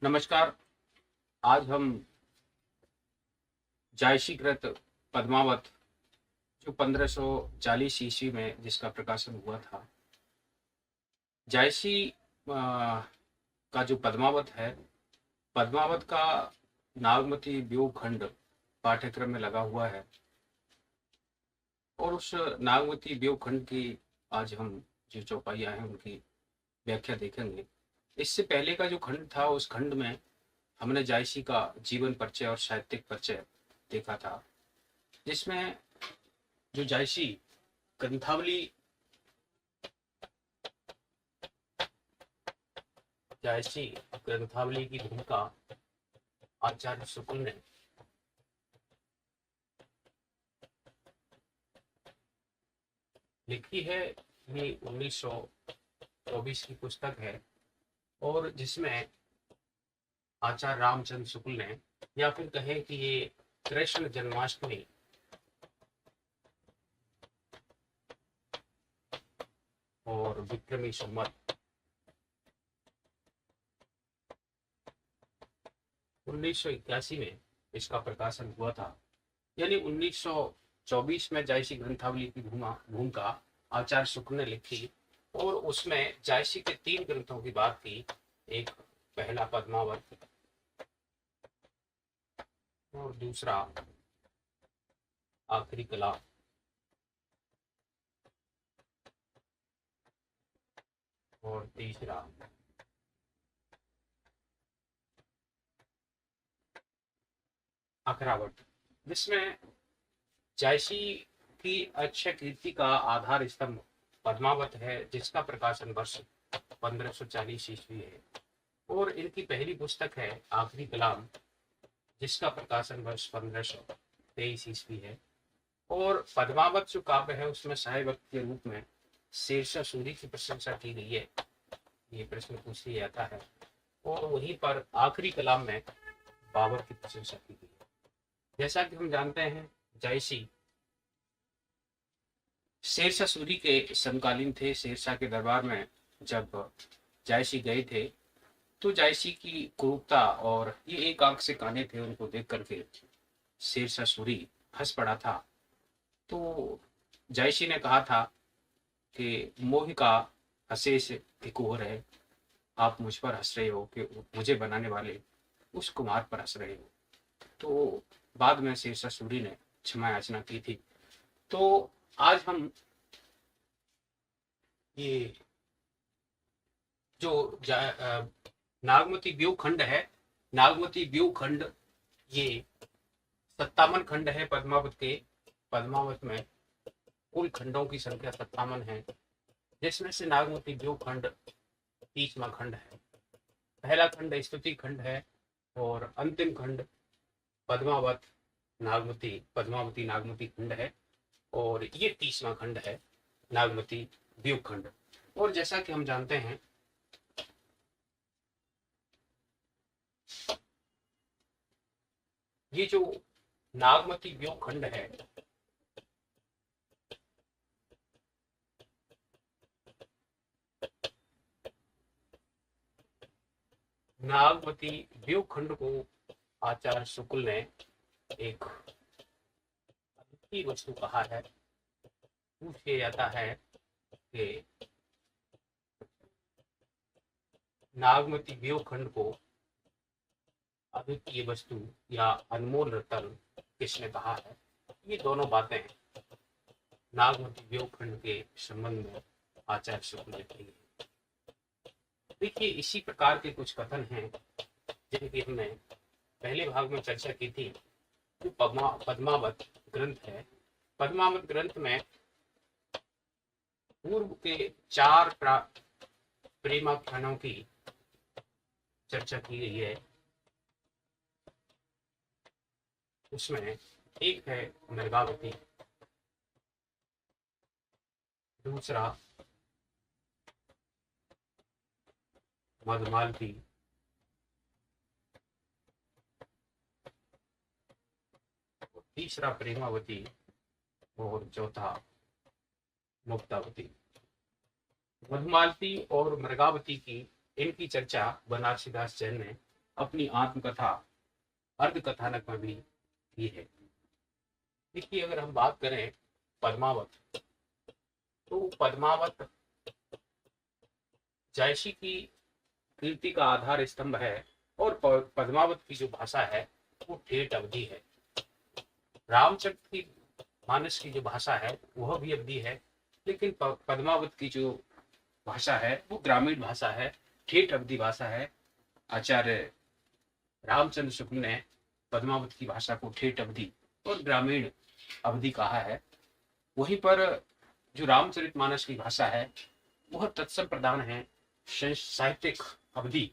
नमस्कार। आज हम जायशीकृत पद्मावत जो 1540 ईस्वी में जिसका प्रकाशन हुआ था। जायसी का जो पद्मावत है, पद्मावत का नागमती व्यूह खंड पाठ्यक्रम में लगा हुआ है और उस नागमती व्यूह खंड की आज हम जो चौपाइयाँ हैं उनकी व्याख्या देखेंगे। इससे पहले का जो खंड था उस खंड में हमने जायसी का जीवन परिचय और साहित्यिक परिचय देखा था, जिसमें जो जायसी ग्रंथावली की भूमिका आचार्य शुक्ल ने लिखी है। ये 1924 की पुस्तक है और जिसमें आचार्य रामचंद्र शुक्ल ने, या फिर कहें कि ये कृष्ण जन्माष्टमी और विक्रमी संवत 1981 में इसका प्रकाशन हुआ था। यानी 1924 में जायसी ग्रंथावली की भूमिका आचार्य शुक्ल ने लिखी और उसमें जायसी के 3 ग्रंथों की बात की। एक पहला पद्मावत और दूसरा आखिरी कला और तीसरा अखरावट, जिसमें जायसी की अक्षय कीर्ति का आधार स्तंभ पद्मावत है, जिसका प्रकाशन वर्ष 1540 ईस्वी है। और इनकी पहली पुस्तक है आखिरी कलाम, जिसका प्रकाशन वर्ष 1523 ईस्वी है। और पद्मावत जो काव्य है उसमें सहायक वक्त के रूप में शेरशाह सूरी की प्रशंसा की गई है, ये प्रश्न पूछ लिया जाता है। और वहीं पर आखिरी कलाम में बाबर की प्रशंसा की गई है। जैसा कि हम जानते हैं, जायसी शेरशाह सूरी के समकालीन थे। शेरशाह के दरबार में जब जायसी गए थे तो जायसी की क्रूरता और ये एक आंख से काने थे, उनको देख करके शेरशाह सूरी हंस पड़ा था। तो जायसी ने कहा था कि मोह का हंसे तिकोर है, आप मुझ पर हंस रहे हो कि मुझे बनाने वाले उस कुमार पर हंस रहे हो। तो बाद में शेरशाह सूरी ने क्षमा याचना की थी। तो आज हम ये जो नागमती व्यूह खंड है, नागमती व्यूह खंड ये 57 खंड है पद्मावत के। पद्मावत में कुल खंडों की संख्या 57 है, जिसमें से नागमती व्यूह खंड 30वां खंड है। पहला खंड स्तुति खंड है और अंतिम खंड पद्मावत पद्मावती नागमती खंड है और ये 30वां खंड है नागमती व्यूह खंड। और जैसा कि हम जानते हैं, ये जो नागमती व्यूह खंड है, नागमती व्यूह खंड को आचार्य शुक्ल ने एक अद्वितीय वस्तु कहा है। पूछा जाता है कि नागमती व्यूह खंड को अद्वितीय वस्तु या अनमोल रत्न किसने कहा है। ये दोनों बातें नागमती व्यूह खंड के संबंध में आचार्य शुक्ल ने कही है। देखिए, इसी प्रकार के कुछ कथन हैं जिनकी हमने पहले भाग में चर्चा की थी। जो पद्मावत ग्रंथ है, पद्मावत ग्रंथ में पूर्व के 4 प्रेमाख्यानों की चर्चा की गई है। उसमें एक है मृगावती, दूसरा मधुमालती, तीसरा प्रेमावती और चौथा मुक्तावती। मधुमालती और मृगावती की इनकी चर्चा बनारसीदास जैन ने अपनी आत्मकथा अर्ध कथानक में भी की है। देखिए, अगर हम बात करें पद्मावत, तो पद्मावत जायसी की कीर्ति का आधार स्तंभ है और पद्मावत की जो भाषा है वो ठेठ अवधि है। रामचरित की मानस की जो भाषा है वह भी अवधि है, लेकिन पद्मावत की जो भाषा है वो ग्रामीण भाषा है, ठेठ अवधि भाषा है। आचार्य रामचंद्र शुक्ल ने पद्मावत की भाषा को ठेठ अवधि और ग्रामीण अवधि कहा है। वहीं पर जो रामचरितमानस की भाषा है वह तत्सम प्रधान है। साहित्यिक अवधि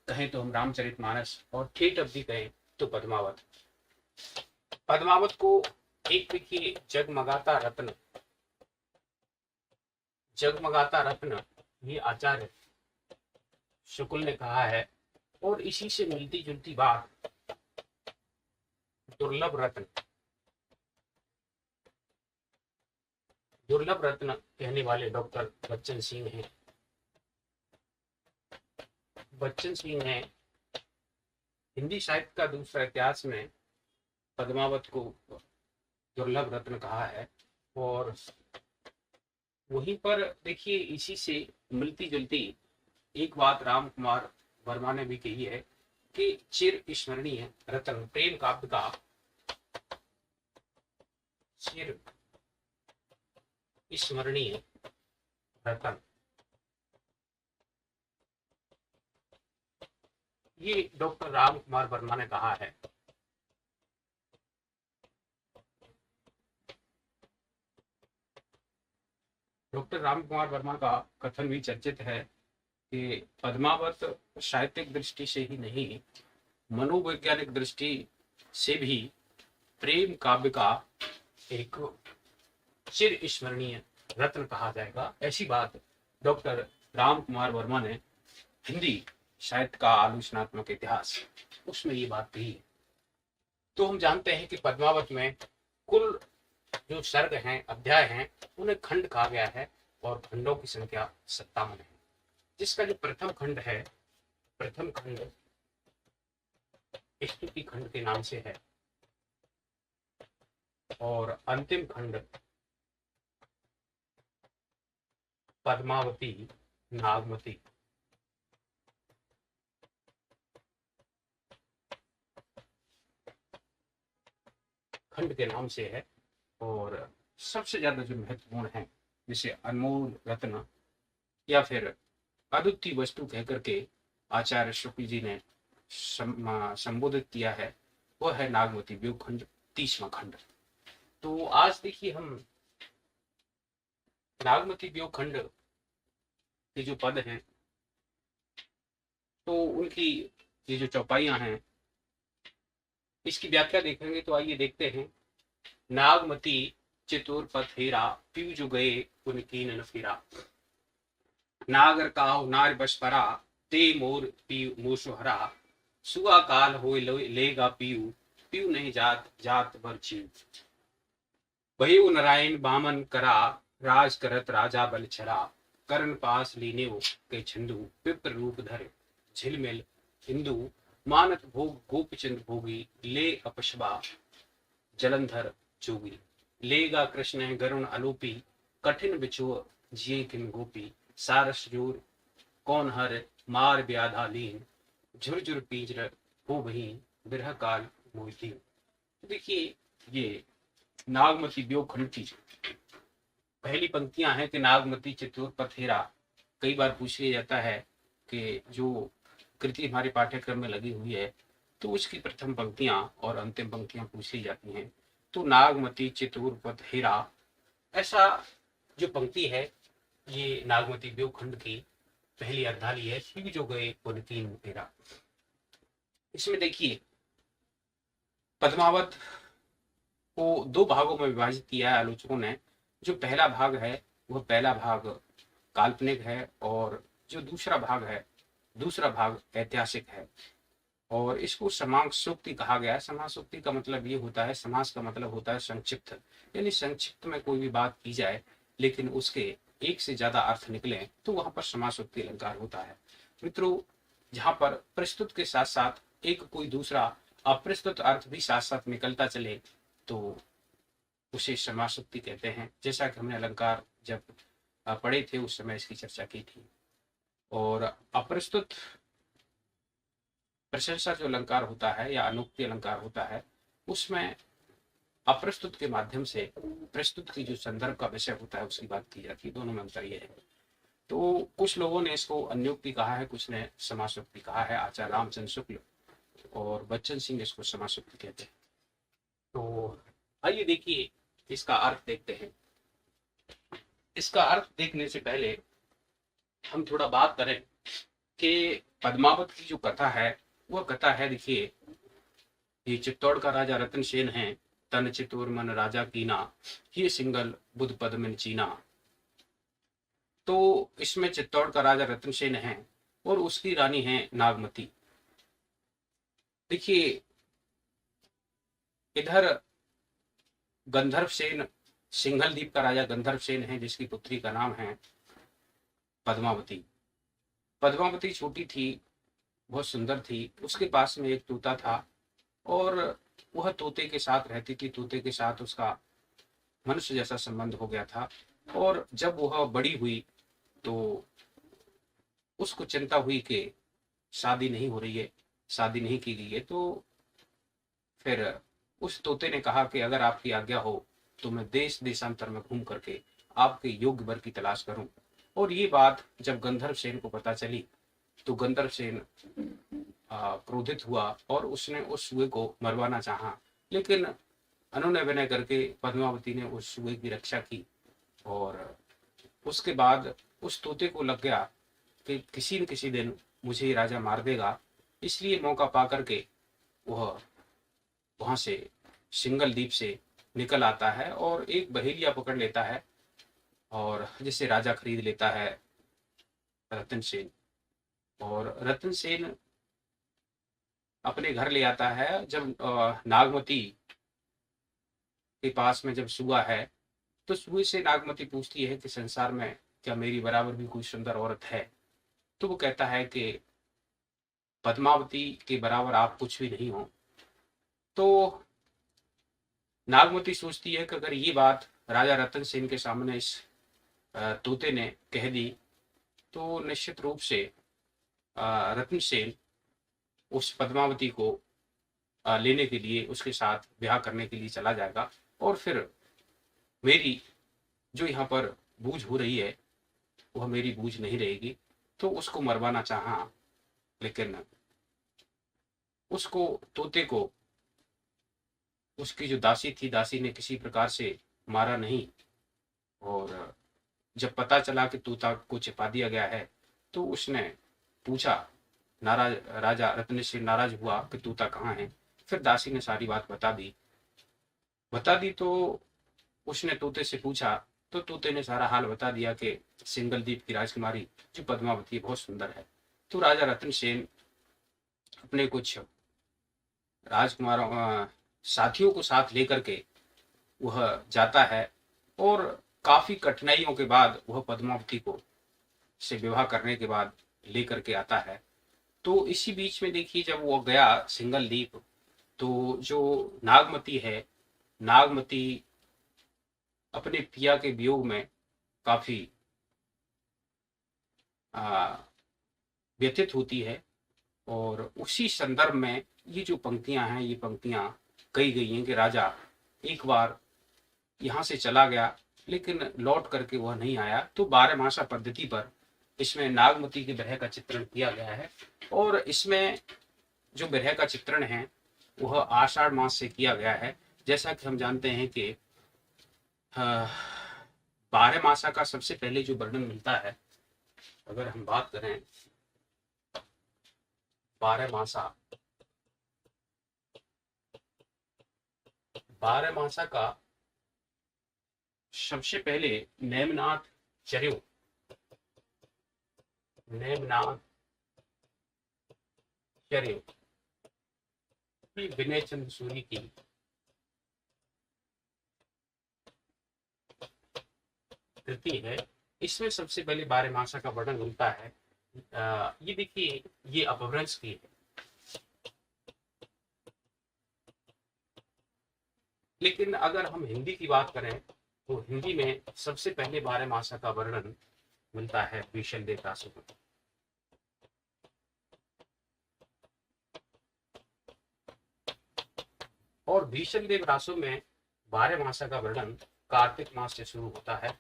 कहें तो हम रामचरितमानस और ठेठ अवधि कहें तो पद्मावत। पद्मावत को एक देखिए जगमगाता रत्न ये आचार्य शुक्ल ने कहा है, और इसी से मिलती जुलती बात दुर्लभ रत्न कहने वाले डॉक्टर बच्चन सिंह हैं। बच्चन सिंह ने हिंदी साहित्य का दूसरा इतिहास में पद्मावत को दुर्लभ रत्न कहा है। और वहीं पर देखिए इसी से मिलती जुलती एक बात राम कुमार वर्मा ने भी कही है कि चिर स्मरणीय रत्न, प्रेम काव्य का चिर स्मरणीय रत्न, ये डॉक्टर राम कुमार वर्मा ने कहा है। डॉक्टर राम कुमार वर्मा का कथन भी चर्चित है कि पद्मावत साहित्यिक दृष्टि से ही नहीं, मनोवैज्ञानिक दृष्टि से भी प्रेम काव्य का एक चिर स्मरणीय रत्न कहा जाएगा। ऐसी बात डॉक्टर राम कुमार वर्मा ने हिंदी साहित्य का आलोचनात्मक इतिहास उसमें ये बात कही है। तो हम जानते हैं कि पद्मावत में कुल जो सर्ग हैं, अध्याय हैं, उन्हें खंड कहा गया है और खंडों की संख्या 57 है। जिसका जो प्रथम खंड है, प्रथम खंड स्तुति खंड के नाम से है और अंतिम खंड पद्मावती नागमती खंड के नाम से है। और सबसे ज्यादा जो महत्वपूर्ण है, जिसे अनमोल रत्न या फिर अद्वितीय वस्तु कहकर के आचार्य शुक्ल जी ने संबोधित किया है, वह है नागमती व्यूह खंड, 30वां खंड। तो आज देखिए हम नागमती व्यूह खंड के जो पद हैं, तो उनकी ये जो चौपाइयां हैं, इसकी व्याख्या देखेंगे। तो आइए देखते हैं। नागमती चितुर पथेरा, पीयू जो गए उनकी न फिरा। नागर काहु नार बस परा, ते मोर पीयू मोसोहरा। सुआ काल हो लेगा पीयू, पीयू नहीं जात जात बरछी। भयो नारायण बामन करा, राज करत राजा बल छरा। करण पास लीने के छंदू, विप्र रूप धर झिलमिल हिंदू। मानत भोग गोपचंद भोगी, ले अपशबा जलंधर जोगी। लेगा कृष्ण गरुण अलोपी, कठिन बिछुआ जिये किन गोपी। सारस जोर कौन हर, मार व्याधा लीन। झुरझुर पीजर हो वही, बिरह काल मोहिती। देखिए ये नागमती व्यूह खंड की पहली पंक्तियां हैं कि नागमती चित्तौर पथेरा। कई बार पूछ लिया जाता है कि जो कृति हमारे पाठ्यक्रम में लगी हुई है तो उसकी प्रथम पंक्तियां और अंतिम पंक्तियां पूछ ली जाती हैं। तो नागमती चित्तौर पथेरा, ऐसा जो पंक्ति है ये नागमती व्यूह खंड की पहली अर्धाली है। फिर जो गए उनकी फेरा। इसमें देखिए पद्मावत को दो भागों में विभाजित किया है आलोचकों ने। जो पहला भाग है वह पहला भाग काल्पनिक है और जो दूसरा भाग ऐतिहासिक है। और इसको समासूक्ति कहा गया है। समासूक्ति का मतलब ये होता है, समास का मतलब होता है संक्षिप्त, यानी संक्षिप्त में कोई भी बात की जाए लेकिन उसके एक से ज्यादा अर्थ निकले तो वहां पर समासूक्ति अलंकार होता है। मित्रों, जहां पर प्रस्तुत के साथ साथ एक कोई दूसरा अप्रस्तुत अर्थ भी साथ साथ निकलता चले तो उसे समासुक्ति कहते हैं। जैसा कि हमने अलंकार जब पढ़े थे उस समय इसकी चर्चा की थी। और अप्रस्तुत प्रशंसा जो अलंकार होता है या अनुक्ति अलंकार होता है, उसमें अप्रस्तुत के माध्यम से प्रस्तुत की जो संदर्भ का विषय होता है उसकी बात की जाती है। दोनों में अंतर ये है। तो कुछ लोगों ने इसको अन्योक्ति कहा है, कुछ ने समासोक्ति कहा है। आचार्य रामचंद्र शुक्ल और बच्चन सिंह इसको समासोक्ति कहते हैं। तो आइए देखिए इसका अर्थ देखते हैं। इसका अर्थ देखने से पहले हम थोड़ा बात करें कि पद्मावत की जो कथा है वह कथा है, देखिए, ये चित्तौड़ का राजा रतन सेन है। तन चित्तौर मन राजा कीना, ये सिंगल बुध पद में चीना। तो इसमें चित्तौड़ का राजा रतन सेन है और उसकी रानी है नागमती। देखिए, इधर गंधर्व सेन, सिंघल द्वीप का राजा गंधर्व सेन है जिसकी पुत्री का नाम है पद्मावती। पद्मावती छोटी थी, बहुत सुंदर थी। उसके पास में एक तोता था और वह तोते के साथ रहती थी। तोते के साथ उसका मनुष्य जैसा संबंध हो गया था। और जब वह बड़ी हुई तो उसको चिंता हुई कि शादी नहीं हो रही है, शादी नहीं की गई है। तो फिर उस तोते ने कहा कि अगर आपकी आज्ञा हो तो मैं देश देशांतर में घूम करके आपके योग्य वर की तलाश करूं। और ये बात जब गंधर्व सेन को पता चली तो गंधर्व सेन क्रोधित हुआ और उसने उस सुए को मरवाना चाहा, लेकिन अनुनय विनय करके पद्मावती ने उस सुए की रक्षा की। और उसके बाद उस तोते को लग गया कि किसी न किसी दिन मुझे ये राजा मार देगा, इसलिए मौका पा करके वह वहां से सिंगल द्वीप से निकल आता है और एक बहेलिया पकड़ लेता है और जिसे राजा खरीद लेता है रतन सेन। और रतन सेन अपने घर ले आता है। जब नागमती के पास में जब सुआ है तो सुए से नागमती पूछती है कि संसार में क्या मेरी बराबर भी कोई सुंदर औरत है। तो वो कहता है कि पद्मावती के बराबर आप कुछ भी नहीं हो। तो नागमती सोचती है कि अगर ये बात राजा रतन सेन के सामने इस तोते ने कह दी तो निश्चित रूप से रतन सेन उस पद्मावती को लेने के लिए, उसके साथ ब्याह करने के लिए चला जाएगा और फिर मेरी जो यहाँ पर बूझ हो रही है वह मेरी बूझ नहीं रहेगी। तो उसको मरवाना चाहा, लेकिन उसको, तोते को, उसकी जो दासी थी, दासी ने किसी प्रकार से मारा नहीं। और जब पता चला कि तोता को छिपा दिया गया है तो उसने पूछा, नाराज राजा रत्न सिंह नाराज हुआ कि तोता कहाँ है। फिर दासी ने सारी बात बता दी तो उसने तोते से पूछा तो तोते ने सारा हाल बता दिया कि सिंगल द्वीप की राजकुमारी जो पद्मावती बहुत सुंदर है। तो राजा रतन सेन अपने कुछ राजकुमारों साथियों को साथ लेकर के वह जाता है और काफी कठिनाइयों के बाद वह पद्मावती को से विवाह करने के बाद लेकर के आता है। तो इसी बीच में देखिए जब वो गया सिंगल द्वीप तो जो नागमती है, नागमती अपने पिया के वियोग में काफी व्यथित होती है। और उसी संदर्भ में ये जो पंक्तियां हैं, ये पंक्तियां कही गई हैं कि राजा एक बार यहाँ से चला गया लेकिन लौट करके वह नहीं आया। तो 12 मासा पद्धति पर इसमें नागमती के विरह का चित्रण किया गया है। और इसमें जो विरह का चित्रण है वह आषाढ़ मास से किया गया है। जैसा कि हम जानते हैं कि 12 मासा का सबसे पहले जो वर्णन मिलता है, अगर हम बात करें 12 मासा का सबसे पहले नेमनाथ चर्यो, विनय चंद्र सूरी की कृति है। इसमें सबसे पहले 12 मासा का वर्णन मिलता है। ये देखिए, ये अपभ्रंश की है। लेकिन अगर हम हिंदी की बात करें तो हिंदी में सबसे पहले 12 मासा का वर्णन मिलता है भीषण देव रासु में। और भीषण देव रासु में 12 मासा का वर्णन कार्तिक मास से शुरू होता है,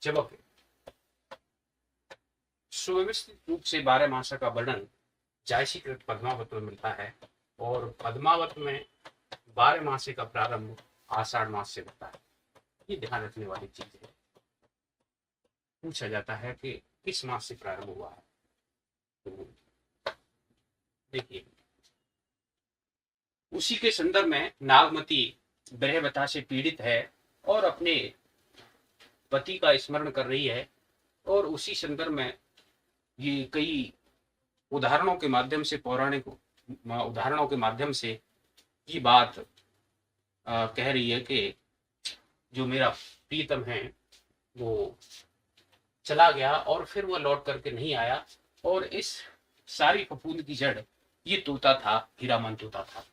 जबकि सुव्यवस्थित रूप से 12 मासा का वर्णन जायसीकृत पद्मावत में मिलता है। और पद्मावत में 12 मासे का प्रारंभ आषाढ़ मास से होता है। ये ध्यान रखने वाली चीज है। पूछा जाता है कि किस मास से प्रारंभ हुआ है, तो देखिए उसी के संदर्भ में नागमती ब्रह्मवता से पीड़ित है और अपने पति का स्मरण कर रही है, और उसी संदर्भ में ये कई उदाहरणों के माध्यम से, पौराणिक उदाहरणों के माध्यम से ये बात कह रही है कि जो मेरा प्रीतम है वो चला गया और फिर वो लौट करके नहीं आया, और इस सारी फफूंद की जड़ ये तोता था, हीरामन तोता था।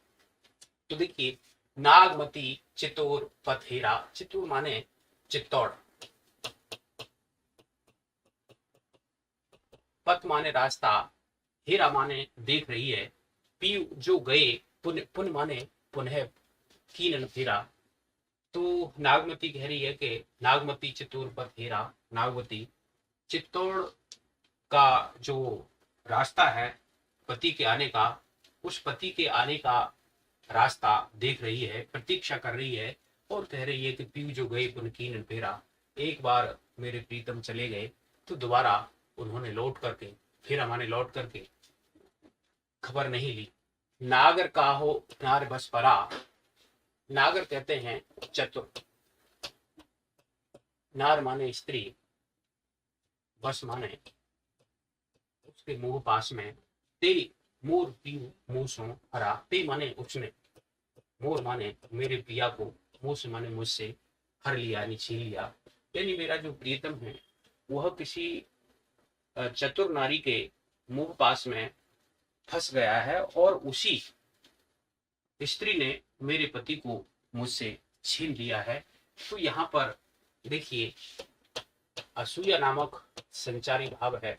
तो देखिए नागमती चित्तौर पथेरा, चित्तौर माने चित्तौड़, पथ माने रास्ता, हीरा माने देख रही है, पी जो गए, पुन पुन माने पुनः, कीन फेरा। तो नागमती कह रही है कि नागमती चित्तौड़ पथ हीरा, नागमती चित्तौड़ का जो रास्ता है पति के आने का, उस पति के आने का रास्ता देख रही है, प्रतीक्षा कर रही है, और कह रही है कि पीयू जो गए पुन कीन फेरा, एक बार मेरे प्रीतम चले गए तो दोबारा उन्होंने लौट करके, फिर हमारे लौट करके खबर नहीं ली। नागर काहो नार बस परा, नागर कहते हैं चतुर, नार माने स्त्री, बस माने उसके मुंह पास में, ते मोर पीयू मुंह सो हरा, ते माने उसने, मोर माने मेरे पिया को, मुंह से माने मुझसे, हर लिया यानी छीन लिया, यानी मेरा जो प्रियतम है वह किसी चतुर नारी के मुंह पास में फंस गया है, और उसी स्त्री ने मेरे पति को मुझसे छीन लिया है। तो यहाँ पर देखिए असूया नामक संचारी भाव है।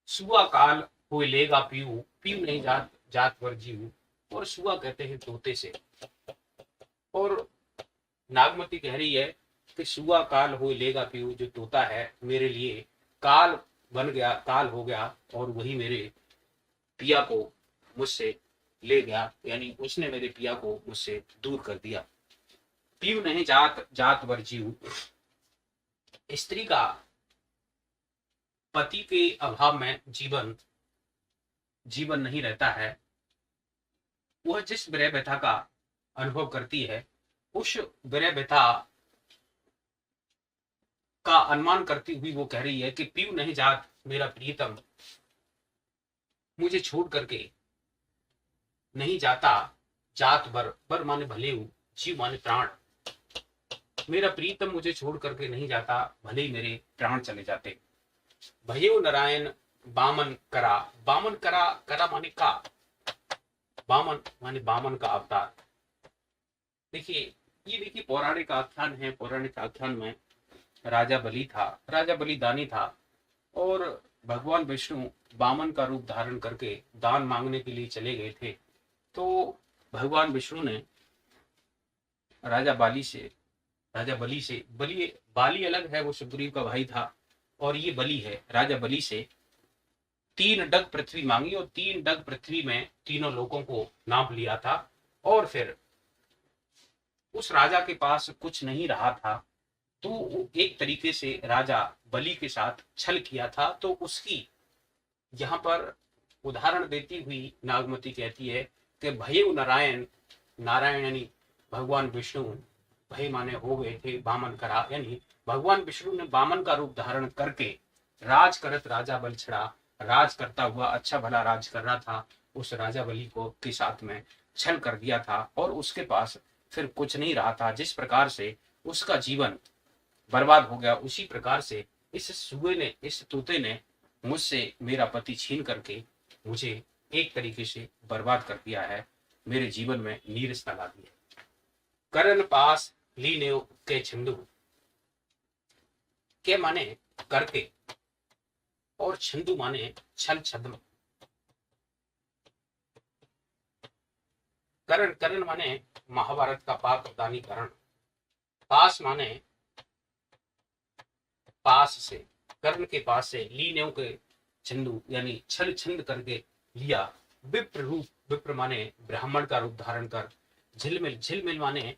सुआ काल कोई लेगा पीऊ, पीऊ नहीं जात जात वर जीव, और सुआ कहते हैं तोते से। और नागमती कह रही है कि सुआ काल हो लेगा पीऊ, जो तोता है मेरे लिए काल बन गया, काल हो गया, और वही मेरे पिया को मुझसे ले गया, यानी उसने मेरे पिया को मुझसे दूर कर दिया। पीऊ नहीं जात जात वर जीव, स्त्री का पति के अभाव में जीवन नहीं रहता है। वह जिस विरह व्यथा का अनुभव करती है, उस विरह व्यथा का अनुमान करती हुई वो कह रही है कि पीऊ नहीं जात, मेरा प्रियतम मुझे छोड़ करके नहीं जाता, जात बर माने भले हूं, जीव माने प्राण, मेरा प्रीतम मुझे छोड़ करके नहीं जाता, भले ही मेरे प्राण चले जाते। भयो नारायण बामन करा, बामन करा, करा माने का, बामन माने बामन का अवतार। देखिए ये देखिए पौराणिक आख्यान है। पौराणिक आख्यान में राजा बलि था, राजा बलिदानी था, और भगवान विष्णु बामन का रूप धारण करके दान मांगने के लिए चले गए थे। तो भगवान विष्णु ने राजा बलि से बाली अलग है, वो सुग्रीव का भाई था, और ये बलि है, राजा बलि से 3 डग पृथ्वी मांगी, और 3 डग पृथ्वी में तीनों लोगों को नाप लिया था। और फिर उस राजा के पास कुछ नहीं रहा था, तो एक तरीके से राजा बलि के साथ छल किया था। तो उसकी यहाँ पर उदाहरण देती हुई नागमती कहती है कि भय नारायण, नारायण यानी भगवान विष्णु, भय माने हो गए थे, बामन करा यानी भगवान विष्णु ने बामन का रूप धारण करके राज करत राजा बल छड़ा, राज करता हुआ अच्छा भला राज कर रहा था, उस राजा बलि को के साथ में छल कर दिया था, और उसके पास फिर कुछ नहीं रहा था। जिस प्रकार से उसका जीवन बर्बाद हो गया, उसी प्रकार से इस तोते ने मुझसे मेरा पति छीन करके मुझे एक तरीके से बर्बाद कर दिया है, मेरे जीवन में नीरसता ला दी है। करण पास लीनेव के छंदु के माने करके और छंदु माने छल छद्म। करण करण माने महाभारत का पात्रदानी करण, पास माने पास से, कर्ण के पास से, लीनेव के छंदु यानी छल छंद करके लिया, विप्र रूप, विप्र माने ब्राह्मण का रूप धारण कर, झिलमिल, झिलमिल माने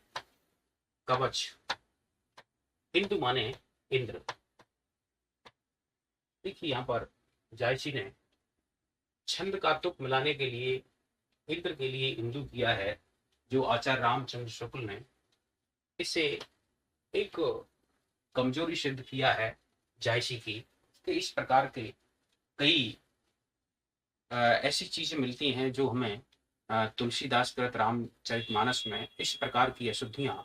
कवच, इंदु माने इंद्र। देखिए यहाँ पर जायसी ने छंद का तुक मिलाने के लिए इंद्र के लिए इंदु किया है, जो आचार्य रामचंद्र शुक्ल ने इसे एक कमजोरी सिद्ध किया है जायसी की, कि इस प्रकार के कई ऐसी चीजें मिलती हैं जो हमें तुलसीदास कृत रामचरितमानस में इस प्रकार की अशुद्धियां,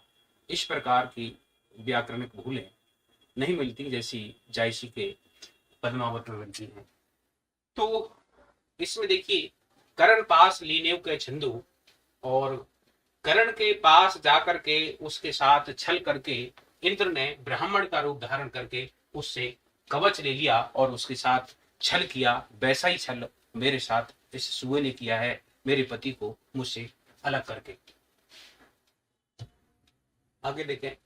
इस प्रकार की व्याकरणिक भूलें नहीं मिलती, जैसी जायसी के पद्मावत में मिलती हैं। तो इसमें देखिए करण पास लीनेव के छंदु, और करण के पास जाकर के उसके साथ छल करके इंद्र ने ब्राह्मण का रूप धारण करके उससे कवच ले लिया और उसके साथ छल किया। वैसा ही छल मेरे साथ इस सुए ने किया है, मेरे पति को मुझसे अलग करके। आगे देखें,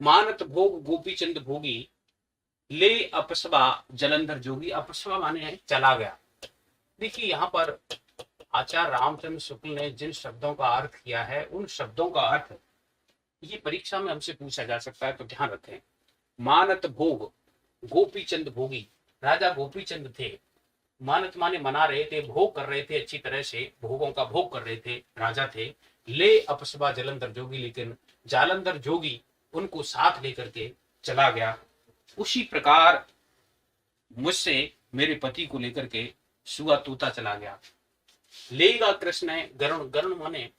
मानत भोग गोपी चंद भोगी, ले अपसवा जलंधर जोगी। अपसवा माने है चला गया। देखिए यहाँ पर आचार्य रामचंद्र शुक्ल ने जिन शब्दों का अर्थ किया है, उन शब्दों का अर्थ ये परीक्षा में हमसे पूछा जा सकता है, तो ध्यान रखें। मानत भोग गोपी चंद भोगी, राजा गोपी चंद थे। मानत माने मना रहे थे, भोग कर रहे थे, अच्छी तरह से भोगों का भोग कर रहे थे, राजा थे। ले अपसबा जलंधर जोगी, लेकिन जालंधर जोगी उनको साथ लेकर के चला गया। उसी प्रकार मुझसे मेरे पति को लेकर के सुआ तोता चला गया। लेगा कृष्ण है गरुण, गरुण माने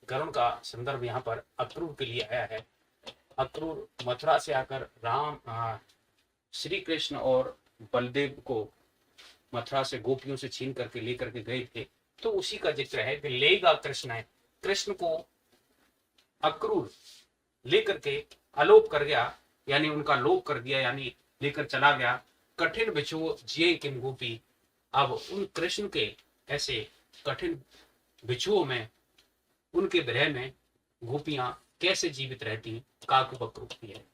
गरुण का संदर्भ यहाँ पर अक्रूर के लिए आया है। अक्रूर मथुरा से आकर श्री कृष्ण और बलदेव को मथुरा से गोपियों से छीन करके लेकर के गए थे, तो उसी का जिक्र है कि लेगा कृष्ण है, कृष्ण को अक्रूर लेकर के अलोप कर गया, यानी उनका लोप कर दिया, यानी लेकर चला गया। कठिन बिछुओ जिये किम गोपी, अब उन कृष्ण के ऐसे कठिन बिछुओं में, उनके विरह में गोपियां कैसे जीवित रहती, काकूपक रूपती है।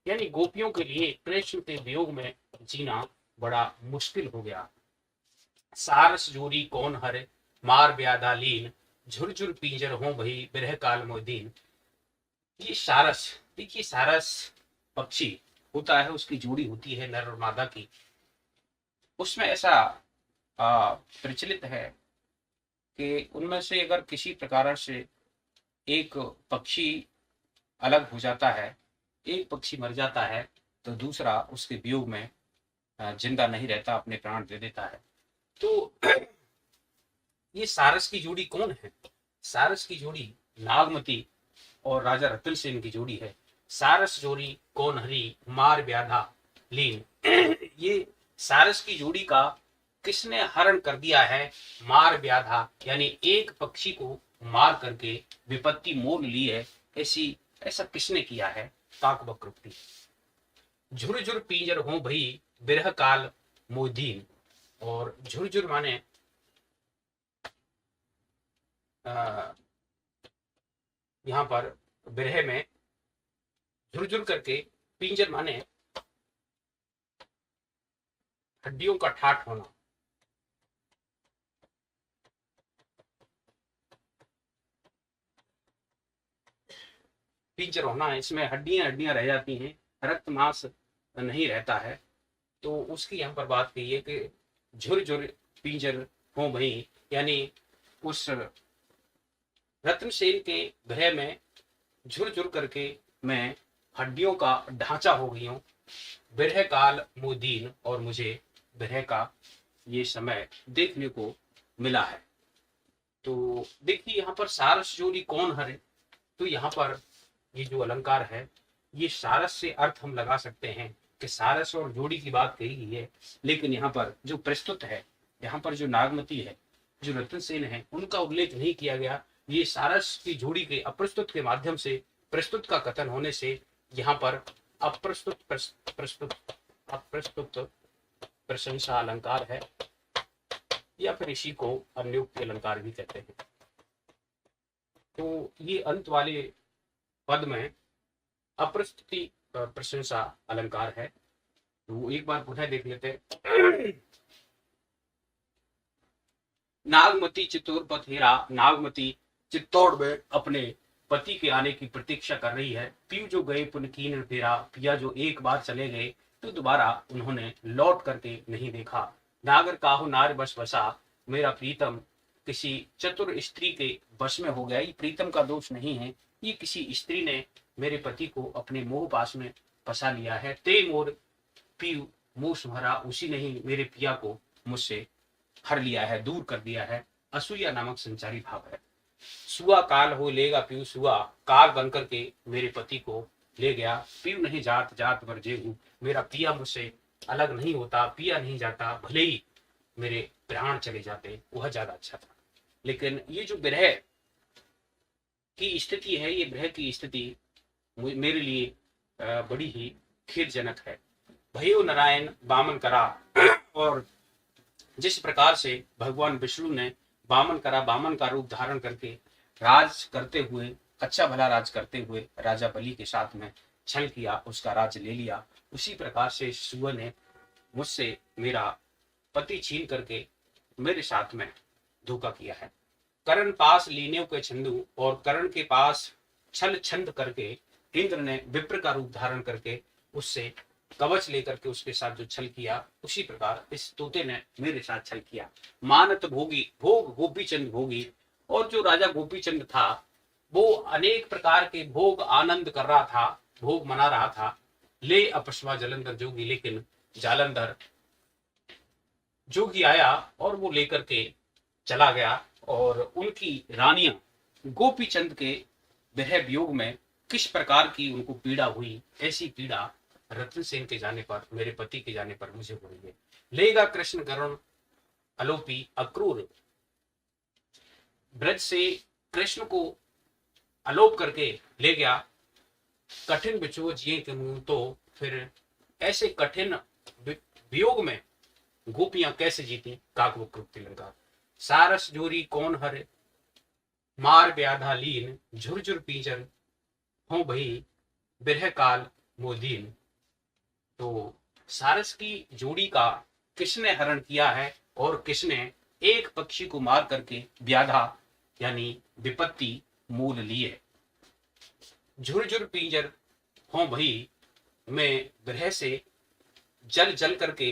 यानी गोपियों के लिए कृष्ण के वियोग में जीना बड़ा मुश्किल हो गया। सारस जोरी कौन हर, मार ब्याधा लीन, झुरझुर पिंजर हो भई बिरह काल मोदीन। ये सारस, देखिए सारस पक्षी होता है, उसकी जोड़ी होती है नर और मादा की। उसमें ऐसा प्रचलित है कि उनमें से अगर किसी प्रकार से एक पक्षी अलग हो जाता है, एक पक्षी मर जाता है, तो दूसरा उसके वियोग में जिंदा नहीं रहता, अपने प्राण दे देता है। तो ये सारस की जोड़ी कौन है? सारस की जोड़ी नागमती और राजा रतन सेन की जोड़ी है। सारस जोड़ी कौन हरी, मार ब्याधा लीन। ये सारस की जोड़ी का किसने हरण कर दिया है? मार ब्याधा, यानी एक पक्षी को मार करके विपत्ति मोल ली है, ऐसा किसने किया है? काक बकृति। झुरझुर पींजर हो भई बिरह काल मोदीन, और झुरझुर माने यहां पर बिरह में झुरझुर करके, पिंजर माने हड्डियों का ठाठ होना। पिंजर होना, इसमें हड्डियां हड्डियां रह जाती हैं, रक्त मांस नहीं रहता है। तो उसकी यहाँ पर बात कही है कि झुरझुर पिंजर हो भई, यानी उस रत्न सेन के ग्रह में झुरझुर करके मैं हड्डियों का ढांचा हो गई हूँ। बिरह काल मोदीन, और मुझे बिरह का ये समय देखने को मिला है। तो देखिए यहाँ पर सारस जोड़ी कौन हरे, तो यहाँ पर ये जो अलंकार है, ये सारस से अर्थ हम लगा सकते हैं कि सारस और जोड़ी की बात कही गई है, लेकिन यहाँ पर जो प्रस्तुत है, यहाँ पर जो नागमती है, जो रतन सेन है, उनका उल्लेख नहीं किया गया। ये सारस की जोड़ी के अप्रस्तुत के माध्यम से प्रस्तुत का कथन होने से यहाँ पर अप्रस्तुत प्रस्तुत अप्रस्तुत प्रशंसा अलंकार है, या फिर इसी को अन्योक्ति अलंकार भी कहते हैं। तो ये अंत वाले पद में अप्रस्तुति प्रशंसा अलंकार है। तो एक बार पुनः देख लेते हैं। नागमती चित्तौड़ पथेरा, नागमती चित्तौड़ में अपने पति के आने की प्रतीक्षा कर रही है। पीयू जो गए पुन कीन फेरा, पिया जो एक बार चले गए तो दोबारा उन्होंने लौट करके नहीं देखा। नागर काहू नार बस बसा, मेरा प्रीतम किसी चतुर स्त्री के वश में हो गया। ये प्रीतम का दोष नहीं है, ये किसी स्त्री ने मेरे पति को अपने मोह पास में फंसा लिया है। ते मोर पीयू मुंह सुहरा, उसी ने ही मेरे पिया को मुझसे हर लिया है, दूर कर दिया है। असूया नामक संचारी भाव है। सुआ काल हो लेगा पीयू, सुआ काल बनकर के मेरे पति को ले गया। पीयू नहीं जात जात पर जेहू, मेरा पिया मुझसे अलग नहीं होता, पिया नहीं जाता, भले ही मेरे प्राण चले जाते, वह ज्यादा अच्छा था। लेकिन ये जो विरह की स्थिति है, ये विरह की स्थिति मेरे लिए बड़ी ही खेदजनक है। भयो नारायण बामन करा, और जिस प्रकार से भगवान विष्णु ने बामन करा, बामन का रूप धारण करके राज करते हुए, अच्छा भला राज करते हुए राजा बलि के साथ में छल किया, उसका राज ले लिया, उसी प्रकार से सुआ ने मुझसे मेरा पति छीन करके मेरे साथ में धोखा किया है। करण पास लीने के छंदू, और करण के पास छल छंद करके इंद्र ने विप्र का रूप धारण करके उससे कवच लेकर के उसके साथ जो छल किया, उसी प्रकार इस तोते ने मेरे साथ छल किया। मानत भोगी भोग गोपीचंद भोगी, और जो राजा गोपीचंद था वो अनेक प्रकार के भोग आनंद कर रहा था, भोग मना रहा था। ले अपस्वा जलंधर जोगी, लेकिन जालंधर जोगी आया और वो लेकर के चला गया। और उनकी रानियां गोपीचंद के विरह वियोग में किस प्रकार की उनको पीड़ा हुई, ऐसी पीड़ा रतन सेन के जाने पर, मेरे पति के जाने पर मुझे हो रही है। लेगा कृष्ण गरुण अलोपी अक्रूर, ब्रज से कृष्ण को अलोप करके ले गया। कठिन बिछो जिए के मुंह, तो फिर ऐसे कठिन वियोग में गोपियां कैसे जीती। काकव कृत्य लंका सारस जोरी कौन हर, मार व्याधा लीन, झुरझुर पीजर हो भई बिरह काल मोदीन। तो सारस की जोड़ी का किसने हरण किया है, और किसने एक पक्षी को मार करके व्याधा यानी विपत्ति मूल लिए। झुरझुर पींजर हो भई, मैं विरह से जल जल करके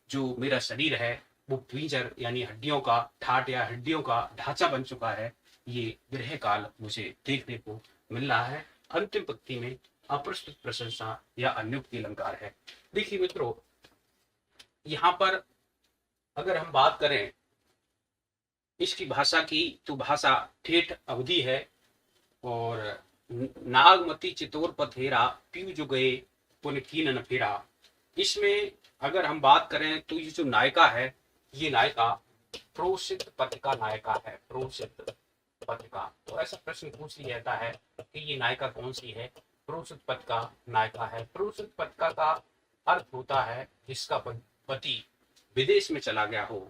जो मेरा शरीर है वो पींजर यानी हड्डियों का ठाट या हड्डियों का ढांचा बन चुका है। ये विरह काल मुझे देखने को मिल रहा है। अंतिम पंक्ति में अप्रस्तुत प्रशंसा या अन्योक्ति अलंकार है। देखिए मित्रों, यहाँ पर अगर हम बात करें इसकी भाषा की, तो भाषा ठेठ अवधि है। और नागमती चितौड़ पथेरा, पीयू जो गए पुन कीन न फेरा, इसमें अगर हम बात करें तो ये जो नायिका है, ये नायिका प्रोसित पथिका नायिका है। प्रोसित पथिका, तो ऐसा प्रश्न पूछ लिया जाता है कि ये नायिका कौन सी है। प्रोसित पथिका नायिका है। प्रोसित पथिका का अर्थ होता है जिसका पति विदेश में चला गया हो।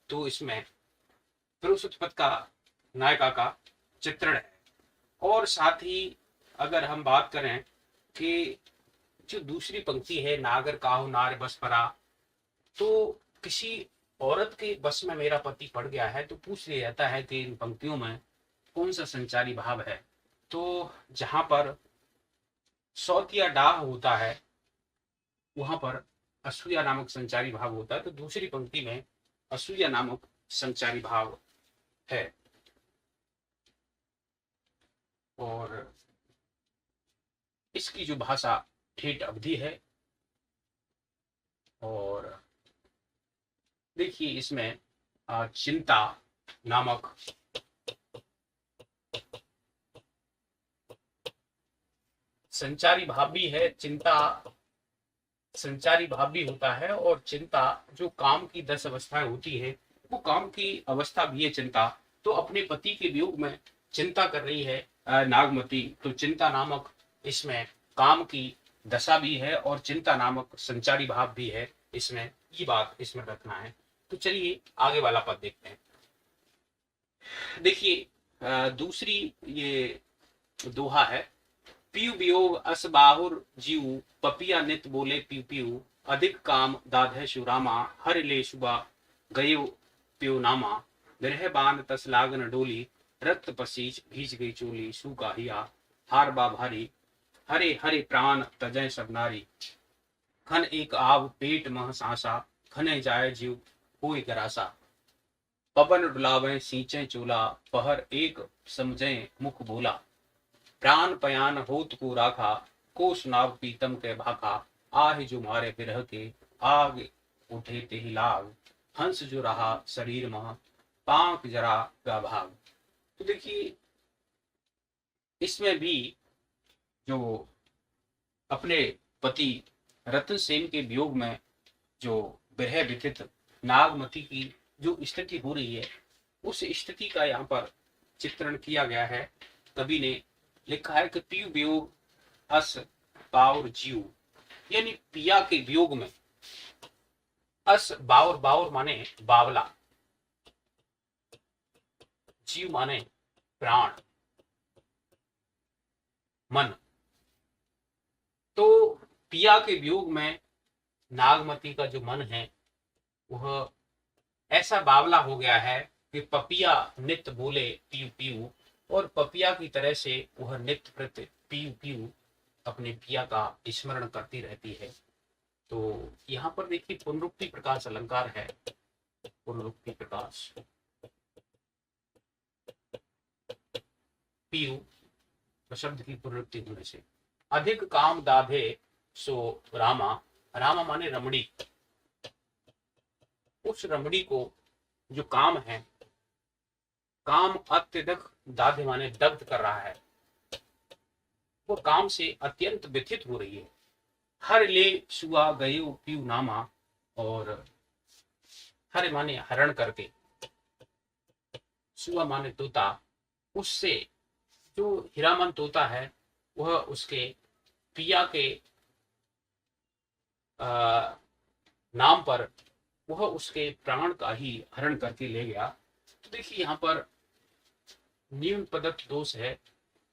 तो इसमें प्रोसित पथिका नायिका का चित्रण है। और साथ ही अगर हम बात करें कि जो दूसरी पंक्ति है, नागर काहू नार बस परा, तो किसी औरत के बस में मेरा पति पड़ गया है। तो पूछ लिया जाता है कि इन पंक्तियों में कौन सा संचारी भाव है। तो जहां पर सौत या डाह होता है वहां पर असूया नामक संचारी भाव होता है। तो दूसरी पंक्ति में असूया नामक संचारी भाव है। और इसकी जो भाषा ठेठ अवधि है। और देखिए इसमें चिंता नामक संचारी भाव भी है। चिंता संचारी भाव भी होता है, और चिंता जो काम की 10 अवस्थाएं होती है, वो काम की अवस्था भी है चिंता। तो अपने पति के वियोग में चिंता कर रही है नागमती, तो चिंता नामक इसमें काम की दशा भी है और चिंता नामक संचारी भाव भी है इसमें, ये बात इसमें रखना है। तो चलिए आगे वाला पद देखते हैं। देखिए दूसरी ये दोहा है, पीयू वियोग अस बाहुर जीव, पपिया नित बोले पीयू पीयू, अधिक काम दाधे शुरामा, हर ले शुबा गयो प्यो नामा, विरह बांध तस लागन डोली, रक्त पसीज भीज गई चोली, सूका हिया हार बा भारी, हरे हरे प्राण तजय सब नारी, खन एक आव पेट मह सांसा, खने जाय जीव कोई गरासा, पवन डुलावे सींचे चोला, पहर एक समझे मुख बोला, प्राण पयान होत को राखा, को सुनाव पीतम के भाखा, आह जो मारे बिरह के, आग उठे ते ही लाग, हंस जो रहा शरीर मह, पांक जरा गा भाग। तो देखिए इसमें भी जो अपने पति रतन सेन के वियोग में जो विरह व्यथित नागमती की जो स्थिति हो रही है, उस स्थिति का यहाँ पर चित्रण किया गया है। कवि ने लिखा है कि पीयू वियोग अस बाउर जीव, यानी पिया के वियोग में अस बाउर, बाउर माने बावला, जीव माने प्राण मन। तो पिया के वियोग में नागमती का जो मन है वह ऐसा बावला हो गया है कि पपिया नित बोले पीयू पीयू, और पपिया की तरह से वह नित्य प्रति पीयू पीयू अपने पिया का स्मरण करती रहती है। तो यहाँ पर देखिए पुनरुक्ति प्रकाश अलंकार है, पुनरुक्ति प्रकाश, पीयू शब्द की पुनरुक्ति होने से, अधिक काम दाधे सो रामा, रामा माने रमणी, उस रमणी को जो काम है, काम अत्यधिक दाधे माने दग्ध कर रहा है, वो काम से अत्यंत व्यथित हो रही है। हर ले सुआ गयो पीयू नामा, और हर माने हरण करके, सुआ माने तोता, उससे जो हीरामन तोता है वह उसके पिया के नाम पर वह उसके प्राण का ही हरण करके ले गया। तो देखिए यहाँ पर न्यून पदत्व दोष है।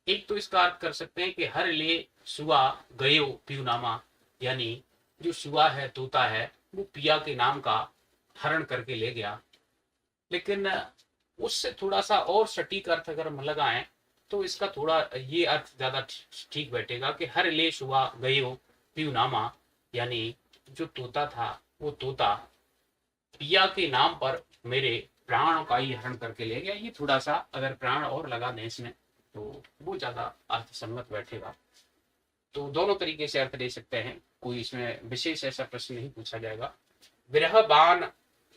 एक तो इसका अर्थ कर सकते हैं कि हर ले सुआ गयो पीयूनामा, यानी जो सुआ है तोता है वो पिया के नाम का हरण करके ले गया। लेकिन उससे थोड़ा सा और सटीक अर्थ अगर हम लगाएं तो इसका थोड़ा ये अर्थ ज्यादा ठीक बैठेगा कि हर ले सुआ गयो पीयूनामा, यानी जो तोता था वो तोता पिया के नाम पर मेरे प्राण का ही हरण करके ले गया। ये थोड़ा सा अगर प्राण और लगा दें इसमें तो वो ज्यादा अर्थसम्मत बैठेगा। तो दोनों तरीके से अर्थ दे सकते हैं, कोई इसमें विशेष ऐसा प्रश्न नहीं पूछा जाएगा। विरह बाण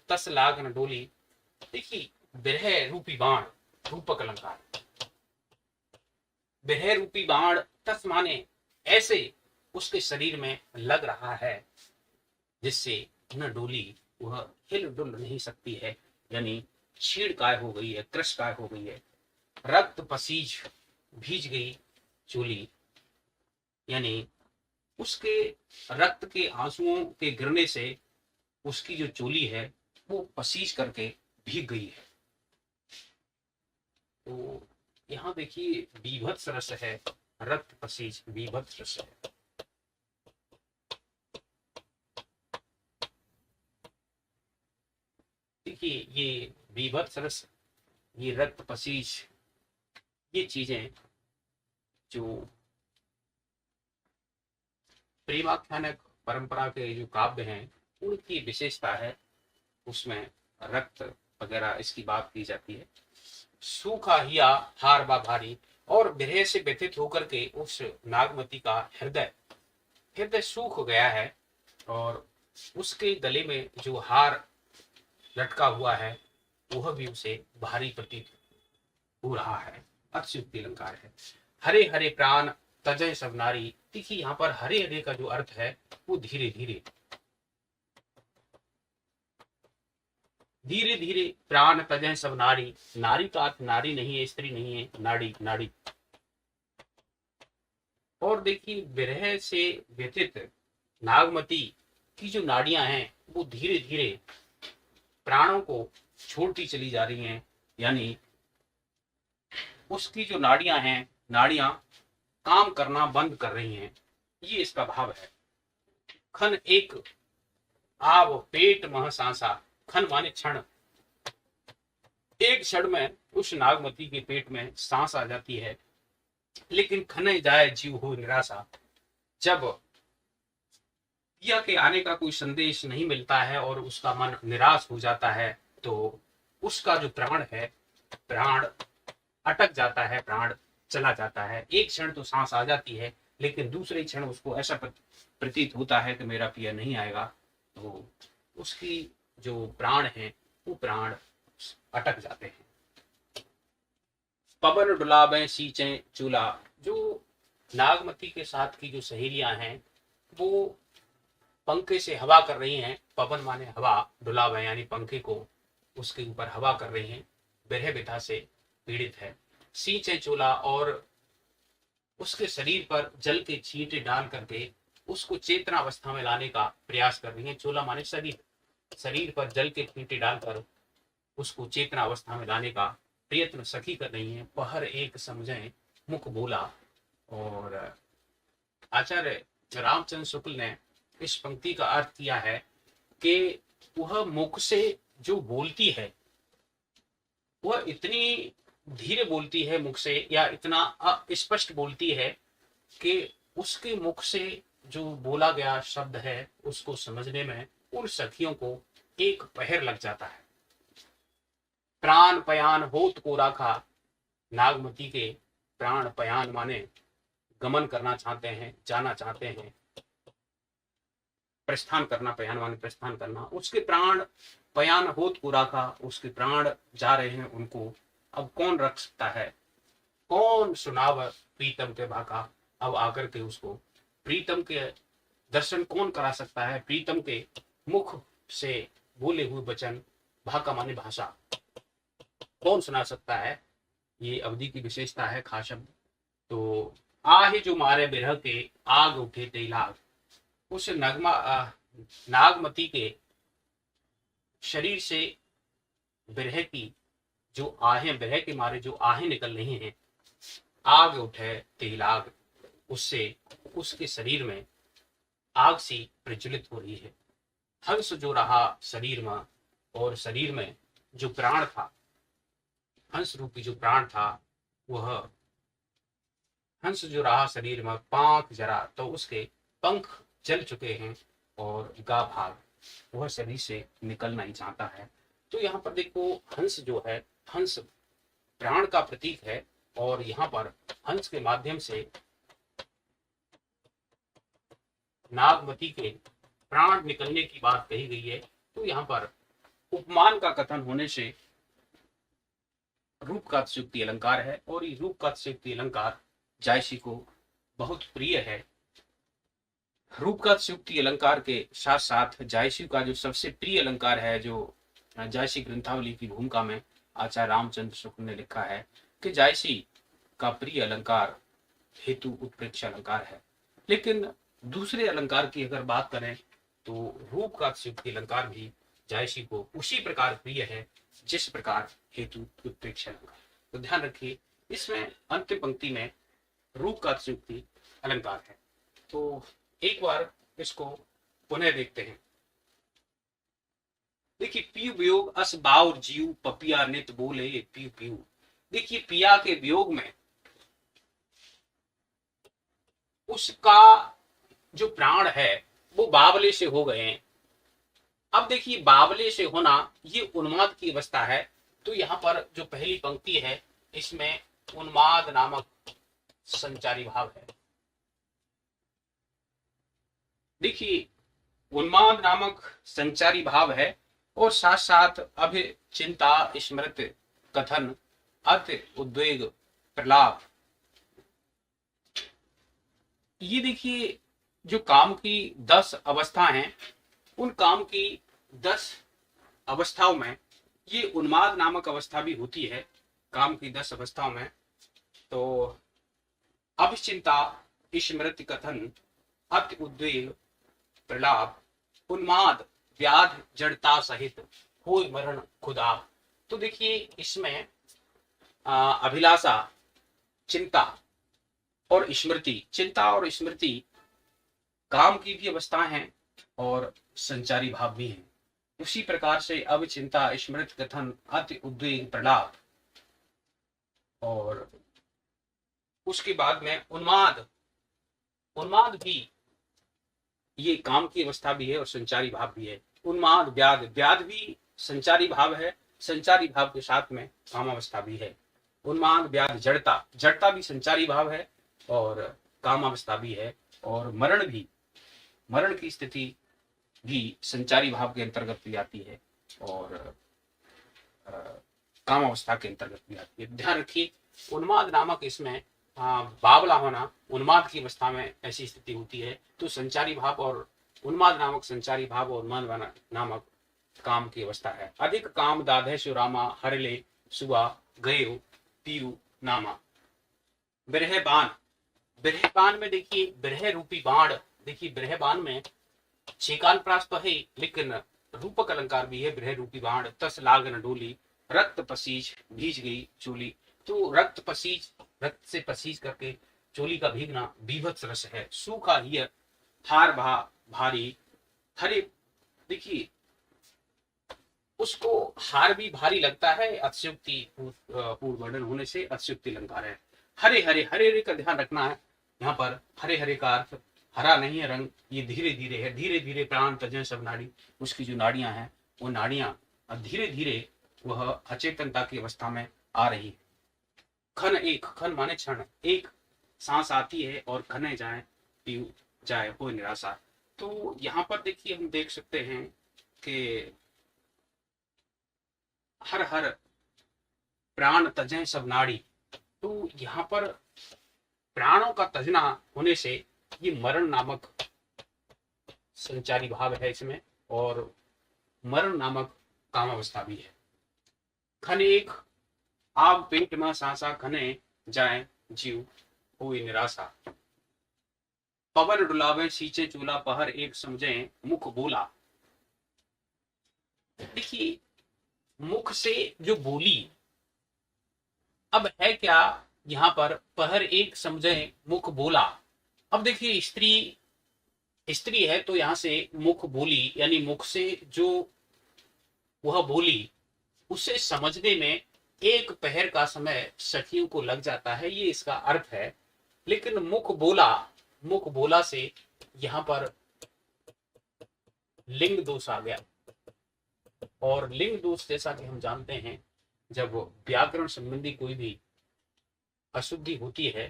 तस लागन डोली, देखिए विरह रूपी बाण रूपक अलंकार, विरह रूपी बाण तस माने ऐसे उसके शरीर में लग रहा है जिससे न डोली, वह हिल डुल नहीं सकती है, यानी छीड़ काय हो गई है, क्रश काय हो गई है। रक्त पसीज भीज गई चोली, यानी उसके रक्त के आंसुओं के गिरने से उसकी जो चोली है वो पसीज करके भीग गई है। तो यहाँ देखिए बीभत्स रस है, रक्त पसीज बीभत्स रस है। देखिए ये बीभत्स रस, ये रक्त पसीज, ये चीजें जो प्रेमाख्यानक परंपरा के जो काव्य हैं उनकी विशेषता है, उसमें रक्त वगैरह इसकी बात की जाती है। सूखा हिया हार बा भारी, और विरह से व्यथित होकर के उस नागमती का हृदय हृदय सूख गया है, और उसके गले में जो हार लटका हुआ है वह भी उसे भारी प्रतीत हो रहा है। अत्युक्ति अलंकार है। हरे हरे प्राण तजय सब नारी। देखिए यहाँ पर हरे हरे का जो अर्थ है वो धीरे धीरे, धीरे धीरे प्राण तजय सब नारी। नारी का अर्थ नारी नहीं है, स्त्री नहीं है, नाड़ी, नाड़ी। और देखिए विरह से व्यथित नागमती की जो नाड़ियां हैं वो धीरे धीरे प्राणों को छोड़ती चली जा रही हैं, यानी उसकी जो नाड़ियां हैं, नाड़ियां काम करना बंद कर रही हैं, ये इसका भाव है। खन एक आव पेट मह सांसा। खन माने क्षण, एक क्षण में उस नागमती के पेट में सांस आ जाती है, लेकिन खने जाए जीव हो निराशा। जब पिया के आने का कोई संदेश नहीं मिलता है और उसका मन निराश हो जाता है, तो उसका जो प्राण है, प्राण अटक जाता है, प्राण चला जाता है। एक क्षण तो सांस आ जाती है, लेकिन दूसरे क्षण उसको ऐसा प्रतीत होता है कि मेरा पिया नहीं आएगा, तो उसकी जो प्राण है वो प्राण अटक जाते हैं। पवन डुलावे सींचे चूल्हा। जो नागमती के साथ की जो सहेलियां हैं वो पंखे से हवा कर रही हैं। पवन माने हवा, डुलावे यानी पंखे को उसके ऊपर हवा कर रही हैं, विरह व्यथा से पीड़ित है। सींचे चूल्हा, और उसके शरीर पर जल के छींटे डाल करके उसको चेतना अवस्था में लाने का प्रयास कर रही है। चूल्हा माने शरीर, शरीर पर जल के छींटे डालकर उसको चेतना अवस्था में लाने का प्रयत्न सखी कर रही है। पहर एक समझे मुख बोला। और आचार्य रामचंद्र शुक्ल ने इस पंक्ति का अर्थ किया है कि वह मुख से जो बोलती है वह इतनी धीरे बोलती है मुख से, या इतना अस्पष्ट बोलती है कि उसके मुख से जो बोला गया शब्द है उसको समझने में उन सखियों को एक पहर लग जाता है। प्राण पयान होत को राखा। नागमती के प्राण पयान माने गमन करना चाहते हैं, जाना चाहते हैं, प्रस्थान करना, पयान माने प्रस्थान करना। उसके प्राण पयान होत को राखा, उसके प्राण जा रहे हैं, उनको अब कौन रख सकता है, कौन सुनाव प्रीतम के भाका। अब आकर के उसको प्रीतम के दर्शन कौन करा सकता है, प्रीतम के मुख से बोले हुए वचन, भाका माने भाषा, कौन सुना सकता है। ये अवधि की विशेषता है, खास शब्द। तो आहे जो मारे बिरह के आग उठे तेलाग। उस नागमती के शरीर से बिरह की जो आहें, बिरह के मारे जो आहें निकल रही हैं, आग उठे तेलाग, उससे उसके शरीर में आग सी प्रज्वलित हो रही है। हंस जो रहा शरीर में, और शरीर में जो प्राण था, हंस रूपी जो प्राण था, वह हंस जो रहा शरीर में, पांख जरा, तो उसके पंख जल चुके हैं और गा भाग, वह शरीर से निकल नहीं चाहता है। तो यहाँ पर देखो हंस जो है, हंस प्राण का प्रतीक है, और यहाँ पर हंस के माध्यम से नागमती के प्राण निकलने की बात कही गई है। तो यहाँ पर उपमान का कथन होने से रूप का अतिशयोक्ति अलंकार है, और ये रूप का अतिशयोक्ति अलंकार जायसी को बहुत प्रिय है। रूप का अतिशयोक्ति अलंकार के साथ साथ जायसी का जो सबसे प्रिय अलंकार है, जो जायसी ग्रंथावली की भूमिका में आचार्य रामचंद्र शुक्ल ने लिखा है कि जायसी का प्रिय अलंकार हेतु उत्प्रेक्ष अलंकार है। लेकिन दूसरे अलंकार की अगर बात करें तो रूप का अतिशयोक्ति अलंकार भी जायसी को उसी प्रकार प्रिय है जिस प्रकार हेतु उत्प्रेक्ष अलंकार। तो ध्यान रखिए, इसमें अंतिम पंक्ति में रूप का अतिशयोक्ति अलंकार है। तो एक बार इसको पुनः देखते हैं। देखिए, पीयू वियोग अस बाउर जीव पपिया नित बोले पीयू पीयू। देखिए, पिया के वियोग में उसका जो प्राण है वो बावले से हो गए हैं। अब देखिए, बावले से होना ये उन्माद की अवस्था है। तो यहाँ पर जो पहली पंक्ति है इसमें उन्माद नामक संचारी भाव है। देखिए, उन्माद नामक संचारी भाव है, और साथ साथ अभि चिंता स्मृत कथन अति उद्वेग प्रलाप, ये देखिए, जो काम की 10 अवस्था हैं, उन काम की 10 अवस्थाओं में ये उन्माद नामक अवस्था भी होती है। काम की 10 अवस्थाओं में तो अभिचिंता, स्मृति कथन, अति उद्वेग, प्रलाप, उन्माद, व्याध, जड़ता सहित हो मरण खुदा। तो देखिए, इसमें अभिलाषा, चिंता और स्मृति, चिंता और स्मृति काम की भी अवस्था हैं और संचारी भाव भी हैं। उसी प्रकार से अविचिंता, स्मृति कथन, अति उद्वेग, प्रलाप और उसके बाद में उन्माद, उन्माद भी ये काम की अवस्था भी है और संचारी भाव भी है। उन्माद, व्याध, व्याध भी संचारी भाव है, संचारी भाव के साथ में काम अवस्था भी है। उन्माद, व्याध, जड़ता, जड़ता भी संचारी भाव है और काम अवस्था भी है। और मरण भी, मरण की स्थिति भी संचारी भाव के अंतर्गत भी आती है और काम अवस्था के अंतर्गत भी आती है। ध्यान रखिए, उन्माद नामक इसमें बावला होना, उन्माद की अवस्था में ऐसी स्थिति होती है। तो संचारी भाव और उन्माद नामक संचारी भाव और उन्माद नामक काम की अवस्था है। अधिक काम दाधे सुरामा, हरले सुआ गयो पीयू नामा। बिरह बाण, बिरह बाण में देखिए, बिरह रूपी बाण, देखिए बिरह बाण में छेकान प्रास तो है लेकिन रूपक अलंकार भी है। बिरह रूपी बाण, तस लागन डोली, रक्त पसीज भीज गई चोली। तो रक्त पसीज, रक्त से पसीज करके चोली का भीगना बीभत्स रस है। सूखा हियर, हार भा भारी, हरे, देखिए उसको हार भी भारी लगता है, अतिशयोक्ति पूर्व वर्णन होने से अतिशयोक्ति अलंकार है। हरे हरे, हरे हरे का ध्यान रखना है। यहाँ पर हरे हरे का अर्थ हरा नहीं है रंग, ये धीरे धीरे है। धीरे धीरे प्राण तजन सब नाड़ी, उसकी जो नाड़ियां हैं वो नाड़ियां धीरे धीरे वह अचेतनता की अवस्था में आ रही है। खन एक, खन माने क्षण, एक सांस आती है और खने जाए, पीऊ जाए, हो निराशा। तो यहाँ पर देखिए, हम देख सकते हैं कि हर हर प्राण तजें सब नाड़ी। तो यहाँ पर प्राणों का तजना होने से ये मरण नामक संचारी भाव है इसमें और मरण नामक काम अवस्था भी है। खन एक, आग पेट में सांसा खने जाए, जीव हुई निराशा। पवन डुलावे सींचे चूल्हा, पहर एक समझे मुख बोला। देखिए, मुख से जो बोली, अब है क्या यहाँ पर, पहर एक समझे मुख बोला। अब देखिए, स्त्री, स्त्री है तो यहाँ से मुख बोली, यानी मुख से जो वह बोली उसे समझने में एक पहर का समय सखियों को लग जाता है, ये इसका अर्थ है। लेकिन मुख बोला, मुख बोला से यहाँ पर लिंग दोष आ गया। और लिंग दोष जैसा कि हम जानते हैं, जब व्याकरण संबंधी कोई भी अशुद्धि होती है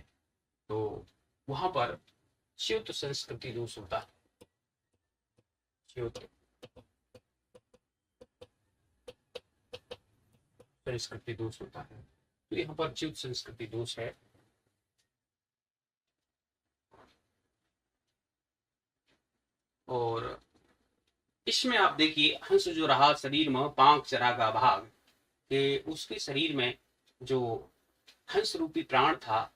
तो वहां पर च्युत संस्कृति दोष होता है। च्युत संस्कृति दोष होता है, तो यहाँ पर च्युत संस्कृति दोष है। और इसमें आप देखिए, हंस जो रहा शरीर में पांख चरा का भाग, कि उसके शरीर में जो हंस रूपी प्राण था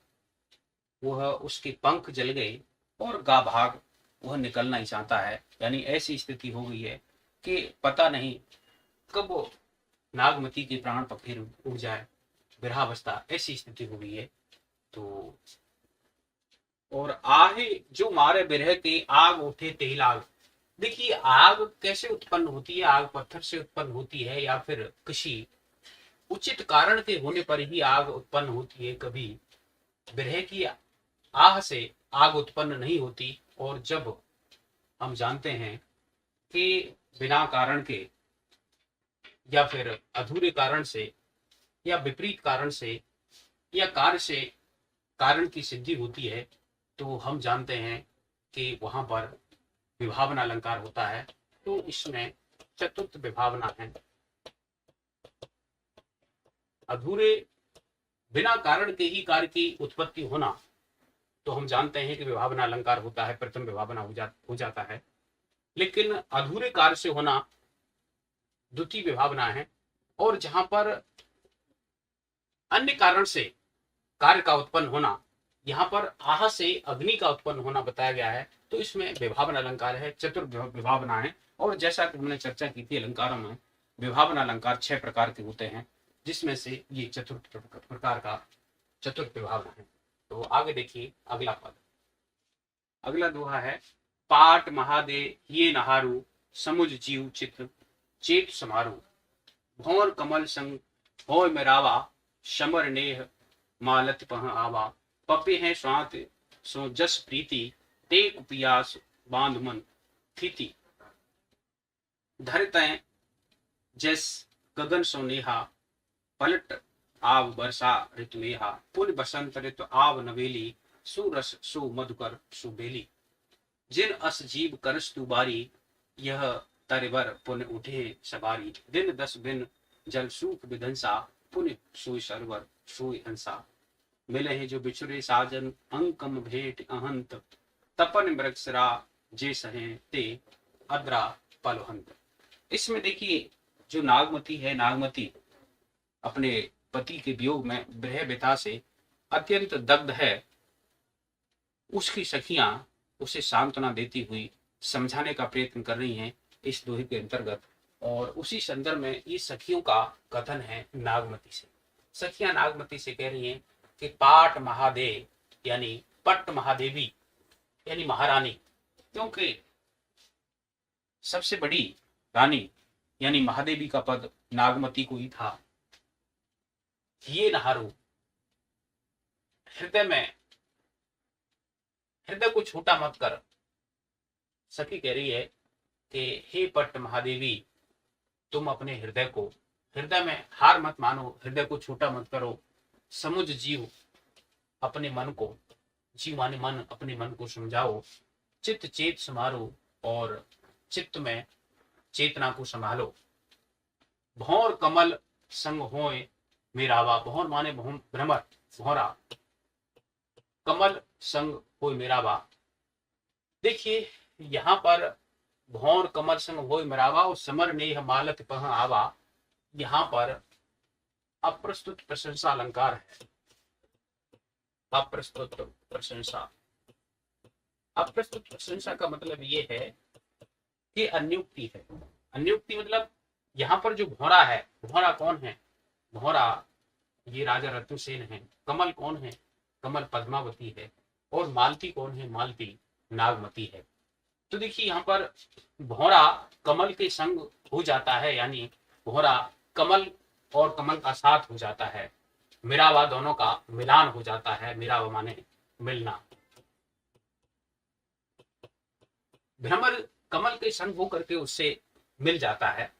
वह, उसके पंख जल गए और गा भाग वह निकलना ही चाहता है। यानी ऐसी स्थिति हो गई है कि पता नहीं कब वो नागमती के प्राण पखेर उड़ जाए, विरहावस्था, ऐसी स्थिति हो गई है। तो और आहे जो मारे बिरह के, आग उठे तेल आग। देखिए, आग कैसे उत्पन्न होती है, आग पत्थर से उत्पन्न होती है या फिर किसी उचित कारण के होने पर ही आग उत्पन्न होती है। कभी बिरह की आह से आग उत्पन्न नहीं होती। और जब हम जानते हैं कि बिना कारण के या फिर अधूरे कारण से या विपरीत कारण से या कार्य से कारण की सिद्धि होती है, तो हम जानते हैं कि वहां पर विभावना अलंकार होता है। तो इसमें चतुर्थ विभावना है। अधूरे बिना कारण के ही कार्य की उत्पत्ति होना, तो हम जानते हैं कि विभावना अलंकार होता है, प्रथम विभावना हो जाता है। लेकिन अधूरे कार्य से होना द्वितीय विभावना है, और जहां पर अन्य कारण से कार्य का उत्पन्न होना, यहाँ पर आह से अग्नि का उत्पन्न होना बताया गया है, तो इसमें विभावना अलंकार है, चतुर्थ विभावना है। और जैसा कि हमने चर्चा की थी अलंकारों में, विभावना अलंकार 6 प्रकार के होते हैं, जिसमें से ये चतुर्थ प्रकार का चतुर्थ विभावना है। तो आगे देखिए अगला पद, अगला दोहा है, पाट महादे ये नहारु समुझ जीव चित्र चेत समारू, भौर कमल संग होय मेरावा समर नेह मालत पह आवा, पपे हैं स्वात सो जस प्रीति टेक पियास बांध मन थीति, धरतय जस गगन सो नेहा पलट आव वर्षा ऋतु मेहा, पुन बसंत ऋतु आव नवेली सुरस सु मधुकर सुबेली, जिन अस जीव करस तु बारी यह तरवर पुन उठे सवारी, दिन 10 बिन जल सूख विधंसा पुन सोई सरवर सोई हंसा, मिले हैं जो बिछुरे साजन अंकम भेंट अहंत, तपन मृगसरा जे सहे ते अद्रा पलहंत। इसमें देखिए जो नागमती है, नागमती अपने पति के वियोग में ब्रह व्यथा से अत्यंत दग्ध है। उसकी सखियां उसे सांत्वना देती हुई समझाने का प्रयत्न कर रही हैं इस दोहे के अंतर्गत, और उसी संदर्भ में ये सखियों का कथन है नागमती से। सखियां नागमती से कह रही हैं कि पाट महादे यानी पट्ट महादेवी यानी महारानी, क्योंकि सबसे बड़ी रानी यानी महादेवी का पद नागमती को ही था। ये नहारू, हृदय को छोटा मत कर, सखी कह रही है कि हे पट्ट महादेवी, तुम अपने हृदय में हार मत मानो, हृदय को छोटा मत करो। समुझ जीव, अपने मन को, जीव माने मन, अपने मन को समझाओ। चित्त चेत समारो, और चित्त में चेतना को संभालो। भौर कमल संग होय मेरावा, भौर माने भ्रमर, भौरा, कमल संग होय मेरावा। देखिए यहाँ पर भौर कमल संग होय मेरावा और समर नेह मालत पह आवा, यहाँ पर अप्रस्तुत प्रशंसा अलंकार है। अप्रस्तुत प्रशंसा, अप्रस्तुत प्रशंसा का मतलब ये है कि अन्युक्ति है। अन्युक्ति मतलब यहाँ पर जो भौरा है, भौरा कौन है? भौरा ये राजा रत्नसेन है। कमल कौन है? कमल पद्मावती है। और मालती कौन है? मालती नागमती है। तो देखिए यहाँ पर भौरा कमल के संग हो जाता है, यानी भौरा कमल और कमल का साथ हो जाता है। मिरावा दोनों का मिलान हो जाता है। मिरावा माने मिलना। भ्रमर कमल के संग होकर के उससे मिल जाता है।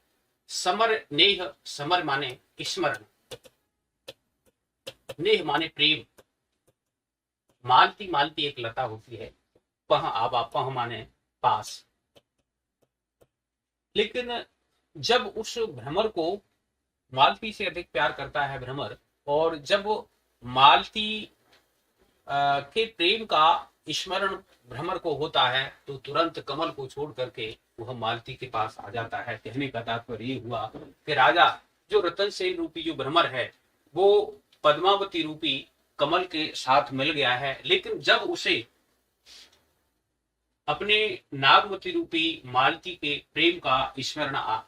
समर नेह, समर माने स्मरण, नेह माने प्रेम। मालती, मालती एक लता होती है। पह आवा, पह माने पास। लेकिन जब उस भ्रमर को मालती से अधिक प्यार करता है भ्रमर, और जब मालती के प्रेम का स्मरण भ्रमर को होता है, तो तुरंत कमल को छोड़ करके वह मालती के पास आ जाता है। कहने का तात्पर्य ये हुआ कि राजा जो रतनसेन रूपी जो भ्रमर है, वो पद्मावती रूपी कमल के साथ मिल गया है। लेकिन जब उसे अपने नागमती रूपी मालती के प्रेम का स्मरण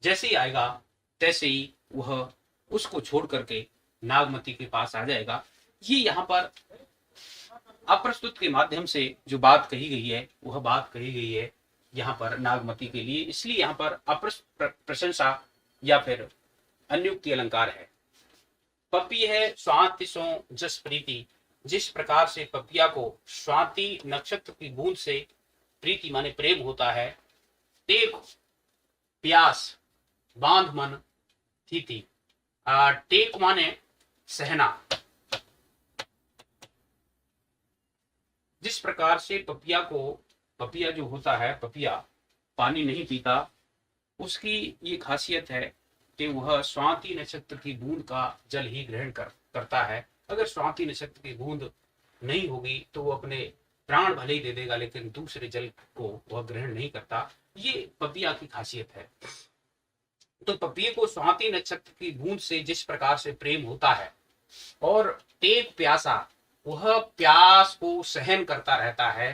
जैसे ही आएगा, तैसे ही वह उसको छोड़ करके नागमती के पास आ जाएगा। ये यहाँ पर अप्रस्तुत के माध्यम से जो बात कही गई है, वह बात कही गई है यहाँ पर नागमती के लिए। इसलिए यहाँ पर प्रशंसा या फिर अन्युक्ति अलंकार है। पपी है स्वाति सो जस प्रीति, जिस प्रकार से पपिया को स्वाति नक्षत्र की बूंद से प्रीति माने प्रेम होता है। टेक प्यास, बांध मन थीति। टेक माने सहना। जिस प्रकार से पपिया जो होता है, पपिया पानी नहीं पीता, उसकी ये खासियत है कि वह स्वाति नक्षत्र की बूंद का जल ही ग्रहण करता है। अगर स्वाति नक्षत्र की बूंद नहीं होगी तो वो अपने प्राण भले ही दे देगा, लेकिन दूसरे जल को वह ग्रहण नहीं करता। ये पपिया की खासियत है। तो पपिये को स्वाति नक्षत्र की बूंद से जिस प्रकार से प्रेम होता है, और टेक प्यासा वह प्यास को सहन करता रहता है,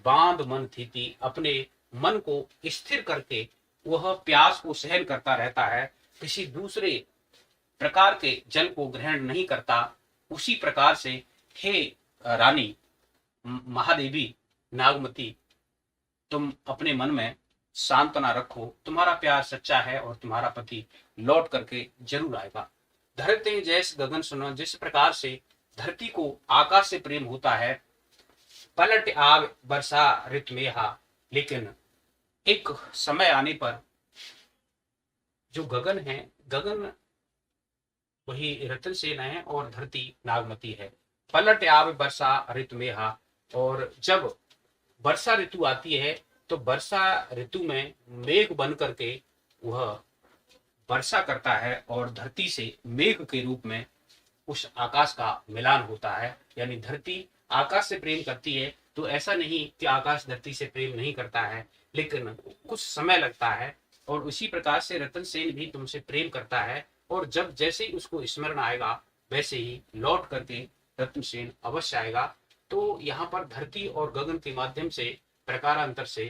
बांध मन थीति अपने मन को स्थिर करके वह प्यास को सहन करता रहता है, किसी दूसरे प्रकार के जल को ग्रहण नहीं करता। उसी प्रकार से हे रानी महादेवी नागमती, तुम अपने मन में सांत्वना रखो, तुम्हारा प्यार सच्चा है और तुम्हारा पति लौट करके जरूर आएगा। धरते जैस गगन सुनो, जिस प्रकार से धरती को आकाश से प्रेम होता है, पलट आग वर्षा ऋतुमेहा, लेकिन एक समय आने पर जो गगन है, गगन वही रतनसेन है और धरती नागमती है। पलट आव वर्षा ऋतुमेहा, और जब वर्षा ऋतु आती है तो वर्षा ऋतु में मेघ बन करके वह वर्षा करता है और धरती से मेघ के रूप में उस आकाश का मिलान होता है। यानी धरती आकाश से प्रेम करती है, तो ऐसा नहीं कि आकाश धरती से प्रेम नहीं करता है, लेकिन कुछ समय लगता है। और उसी प्रकार से रतनसेन भी तुमसे प्रेम करता है, और जब जैसे ही उसको स्मरण आएगा वैसे ही लौट करके रतनसेन अवश्य आएगा। तो यहाँ पर धरती और गगन के माध्यम से प्रकारांतर से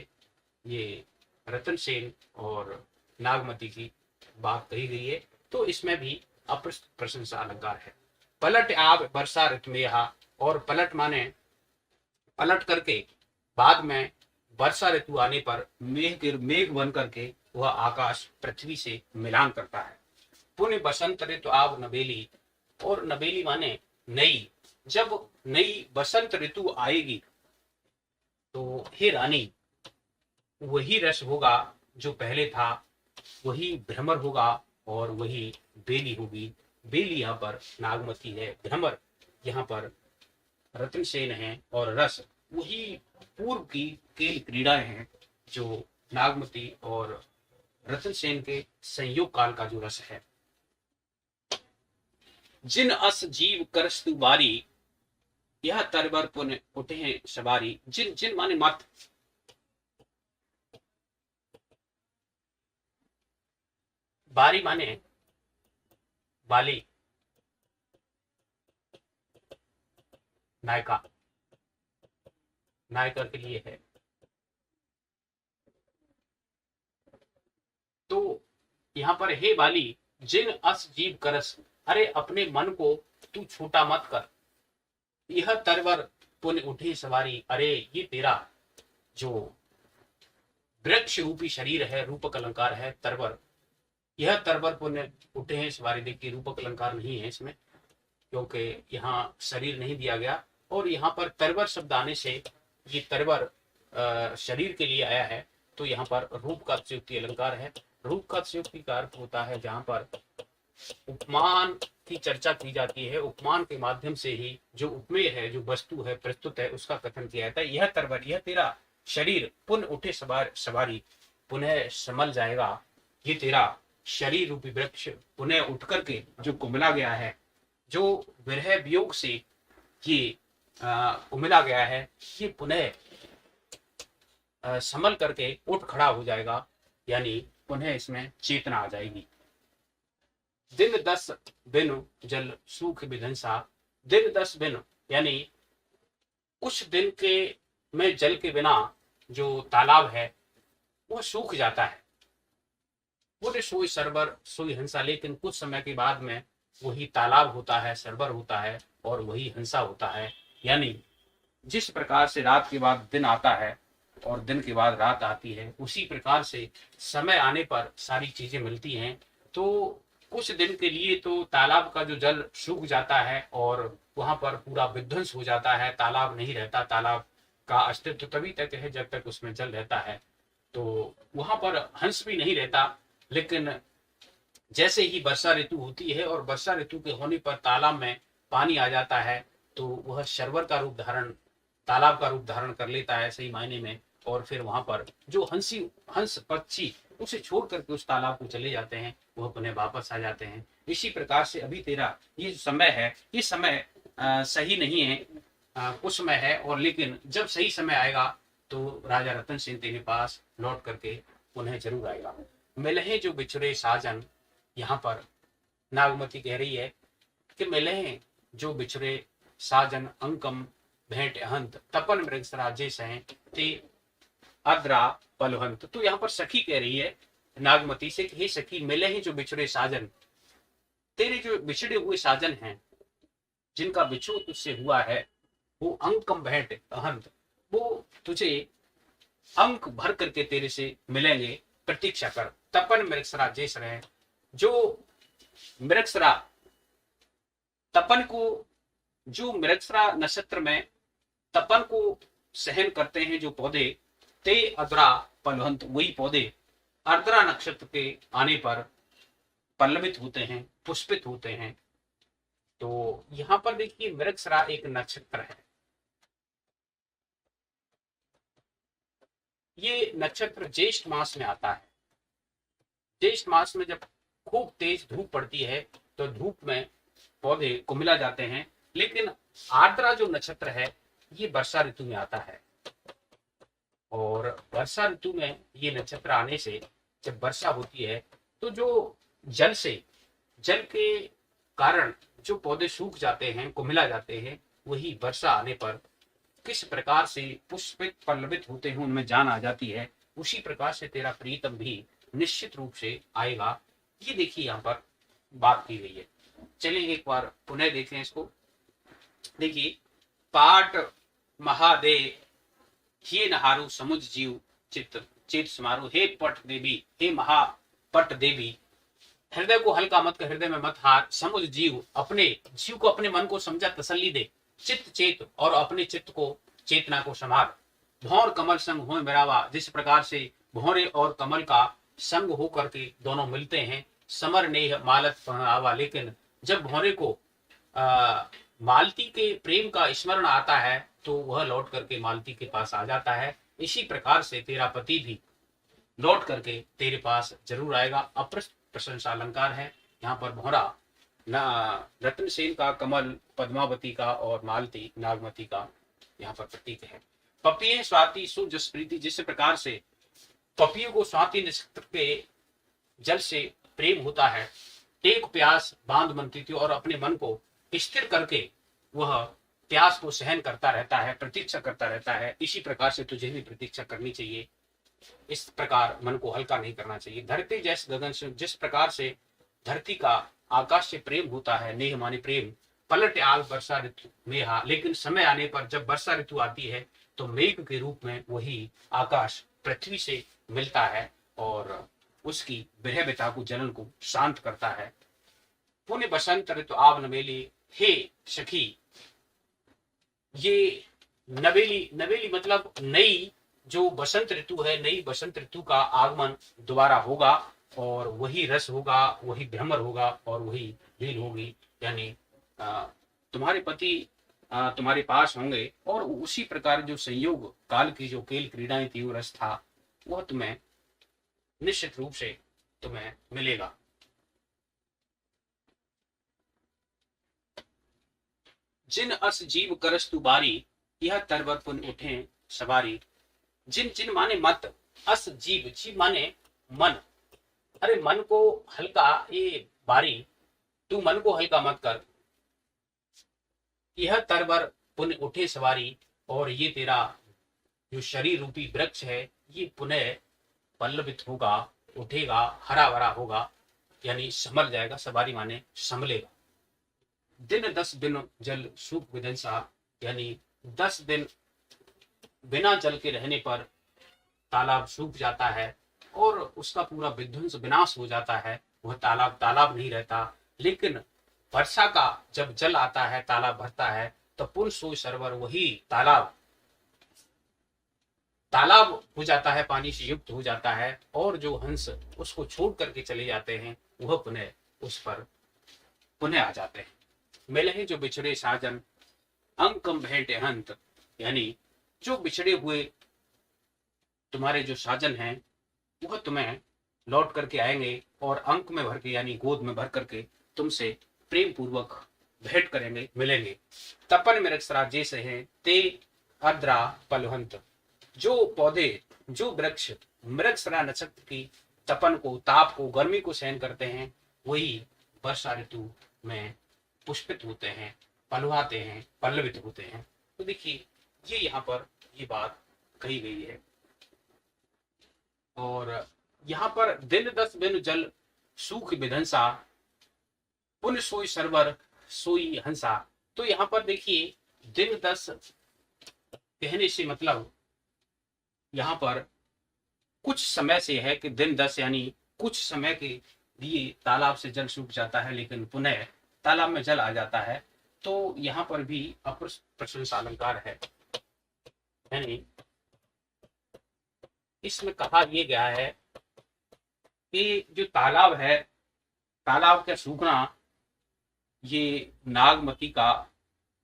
ये रतनसेन और नागमती की बात कही गई है। तो इसमें भी अप्रशंसा अलंकार है। पलट आब वर्षा ऋतुमेहा, और पलट माने पलट करके बाद में वर्षा ऋतु आने पर मेघ बन करके वह आकाश पृथ्वी से मिलान करता है। पुण्य बसंत ऋतु आब नबेली, और नबेली माने नई, जब नई बसंत ऋतु आएगी तो हे रानी वही रस होगा जो पहले था, वही भ्रमर होगा और वही बेली होगी। बेली यहाँ पर नागमती है, भ्रमर यहाँ पर रतनसेन है, और रस वही पूर्व की खेल क्रीड़ाएं हैं जो नागमती और रतनसेन के संयोग काल का जो रस है। जिन अस जीव करस्तु बारी, यह तरबर पुण्य उठे हैं सवारी। जिन, जिन माने मत, बारी माने बाली, नायका, नायका के लिए है। तो यहाँ पर हे बाली, जिन अस जीव करस, अरे अपने मन को तू छोटा मत कर। यह तरवर पुण्य उठी सवारी, अरे ये तेरा जो वृक्ष रूपी शरीर है, रूपक अलंकार है तरवर, यह तरवर पुण्य उठे हैं सवारी। देखिए रूपक अलंकार नहीं है इसमें, क्योंकि यहाँ शरीर नहीं दिया गया, और यहाँ पर तरवर शब्द आने से ये तरवर शरीर के लिए आया है। तो यहाँ पर रूप का अतिशयोक्ति अलंकार है। रूप का अतिशयोक्ति का अर्थ होता है जहाँ पर उपमान की चर्चा की जाती है, उपमान के माध्यम से ही जो उपमेय है, जो वस्तु है, प्रस्तुत है, उसका कथन किया जाता है। यह तरवर, यह तेरा शरीर पुण्य उठे सवारी, पुनः संभल जाएगा। ये तेरा शरीर रूपी वृक्ष पुनः उठ करके जो कुमला गया है, जो विरह वियोग से ये उमला गया है, ये पुनः संभल करके उठ खड़ा हो जाएगा, यानी पुनः इसमें चेतना आ जाएगी। दिन 10 बिनु जल सूख विधंसा, दिन 10 बिनु यानी कुछ दिन के में जल के बिना जो तालाब है वो सूख जाता है। पूरे सोई सरबर सोई हंसा, लेकिन कुछ समय के बाद में वही तालाब होता है, सरबर होता है, और वही हंसा होता है। यानी जिस प्रकार से रात के बाद दिन आता है और दिन के बाद रात आती है, उसी प्रकार से समय आने पर सारी चीजें मिलती हैं। तो कुछ दिन के लिए तो तालाब का जो जल सूख जाता है और वहां पर पूरा विध्वंस हो जाता है, तालाब नहीं रहता। तालाब का अस्तित्व तभी तक है जब तक उसमें जल रहता है, तो वहां पर हंस भी नहीं रहता। लेकिन जैसे ही वर्षा ऋतु होती है और वर्षा ऋतु के होने पर तालाब में पानी आ जाता है, तो वह सरवर का रूप धारण, तालाब का रूप धारण कर लेता है सही मायने में। और फिर वहां पर जो हंस पक्षी उसे छोड़ करके उस तालाब को चले जाते हैं, वह पुनः वापस आ जाते हैं। इसी प्रकार से अभी तेरा ये समय है, ये समय सही नहीं है, कुछ समय है, और लेकिन जब सही समय आएगा तो राजा रतन सेन तेरे पास लौट करके उन्हें जरूर आएगा। मिलहे जो बिछड़े साजन, यहाँ पर नागमती कह रही है कि मिलहे जो बिछड़े साजन, अंकम भेंट अहंत, तपन मृग राजे सह ते अद्रा पलवंत। तो यहाँ पर सखी कह रही है नागमती से कि हे सखी, मिले ही जो बिछड़े साजन, तेरे जो बिछड़े हुए साजन हैं, जिनका बिछोह तुझसे हुआ है, वो अंकम भेंट अहंत, वो तुझे अंक भर करके तेरे से मिलेंगे, प्रतीक्षा कर। तपन मृगसरा जैस रहे, जो मृगसरा तपन को, जो मृगसरा नक्षत्र में तपन को सहन करते हैं जो पौधे, ते अद्रा पलवंत, वही पौधे अर्द्रा नक्षत्र के आने पर पल्लवित होते हैं, पुष्पित होते हैं। तो यहां पर देखिए मृगसरा एक नक्षत्र है। ये नक्षत्र ज्येष्ठ मास में आता है। ज्येष्ठ मास में जब खूब तेज धूप पड़ती है तो धूप में पौधे कुमिला जाते हैं, लेकिन आर्द्रा जो नक्षत्र है ये वर्षा ऋतु में आता है। और वर्षा ऋतु में ये नक्षत्र आने से जब वर्षा होती है तो जो जल से, जल के कारण जो पौधे सूख जाते हैं, कुमिला जाते हैं, वही वर्षा आने पर किस प्रकार से पुष्पित पल्लवित होते हैं, उनमें जान आ जाती है। उसी प्रकार से तेरा प्रीतम भी निश्चित रूप से आएगा। ये देखिए यहाँ पर बात की गई है। चलिए एक बार पुनः देखें इसको। देखिए, पाट महादे हे नहारु समुझ जीव चित्त चेत समारोह, हे पट देवी, हे महापट देवी, हृदय को हल्का मत कर, हृदय में मत हार, समुझ जीव, अपने जीव को, अपने मन को समझा, तसल्ली दे, चित्त चेत, और अपने चित्त को, चेतना को संभाल। भौर कमल संग हो मेरावा, जिस प्रकार से भौरे और कमल का संग हो करके दोनों मिलते हैं, समर नेह मालत आवा, लेकिन जब भौरे को मालती के प्रेम का स्मरण आता है तो वह लौट करके मालती के पास आ जाता है। इसी प्रकार से तेरा पति भी लौट करके तेरे पास जरूर आएगा। प्रशंसा अलंकार है यहाँ पर। भौरा रतन सेन का, कमल पद्मावती का, और मालती नागमती का यहाँ पर प्रतीक है। पपिये स्वाति सु जस प्रीति, जिस प्रकार से पपियों को स्वाति नक्षत्र के जल से प्रेम होता है, टेक प्यास बांध मन तिथि, और अपने मन को स्थिर करके वह प्यास को सहन करता रहता है, प्रतीक्षा करता रहता है। इसी प्रकार से तुझे भी प्रतीक्षा करनी चाहिए। इस प्रकार मन को हल्का नहीं करना चाहिए। धरती जैसे गगन से, जिस प्रकार से धरती का आकाश से प्रेम होता है, नेह माने प्रेम, पलट आल वर्षा ऋतु मेहा, लेकिन समय आने पर जब वर्षा ऋतु आती है तो मेघ के रूप में वही आकाश पृथ्वी से मिलता है और उसकी विरह व्यथा को, जलन को शांत करता है। पुण्य बसंत ऋतु आव नवेली, हे सखी, ये नवेली, नवेली मतलब नई जो बसंत ऋतु है, नई बसंत ऋतु का आगमन दोबारा होगा, और वही रस होगा, वही भ्रमर होगा, और वही लील होगी। यानी तुम्हारे पति तुम्हारे पास होंगे, और उसी प्रकार जो संयोग काल की जो खेल क्रीडाएं थी, वो रस था, वह तुम्हें निश्चित रूप से तुम्हें मिलेगा। जिन अस जीव करस तू बारी, यह तरवर पुन उठे सवारी। जिन, जिन माने मत, अस जीव, जीव माने मन, अरे मन को हल्का, ये बारी, तू मन को हल्का मत कर। यह तरवर पुन उठे सवारी, और ये तेरा जो शरीर रूपी वृक्ष है ये पुनः पल्लवित होगा, उठेगा, हरा भरा होगा, यानी संभल जाएगा। सवारी माने संभलेगा। दिन 10 दिन जल सूख विदंसा, यानी 10 दिन बिना जल के रहने पर तालाब सूख जाता है और उसका पूरा विध्वंस, विनाश हो जाता है। वह तालाब तालाब नहीं रहता। लेकिन वर्षा का जब जल आता है, तालाब भरता है, तो पुन सोई सरोवर, वही तालाब तालाब हो जाता है, पानी से युक्त हो जाता है, और जो हंस उसको छोड़ करके चले जाते हैं वह पुनः उस पर पुनः आ जाते हैं। मिले जो बिछड़े साजन, अंकम भेंट हंत, यानी जो बिछड़े हुए तुम्हारे जो साजन हैं वह तुम्हें लौट करके आएंगे और अंक में भर के, यानी गोद में भर करके तुमसे प्रेम पूर्वक भेंट करेंगे, मिलेंगे। तपन मृगसरा जैसे हैं ते अद्रा पलवंत। जो पौधे, जो वृक्ष मृगसरा नक्षत्र की तपन को, ताप को, गर्मी को सहन करते हैं, वही वर्षा ऋतु में पुष्पित होते हैं, पलवाते हैं, पल्लवित होते हैं। तो देखिए ये यहाँ पर ये बात कही गई है। और यहाँ पर दिन 10 बिनु जल सूख विधंसा, पुन सोई सरवर सोई हंसा। तो यहाँ पर देखिए दिन 10 कहने से मतलब यहाँ पर कुछ समय से है कि दिन 10 यानी कुछ समय के लिए तालाब से जल सूख जाता है, लेकिन पुनः तालाब में जल आ जाता है। तो यहाँ पर भी अप्रशंसा अलंकार है, यानी इसमें कहा यह गया है कि जो तालाब है, तालाब का सूखना ये नागमती का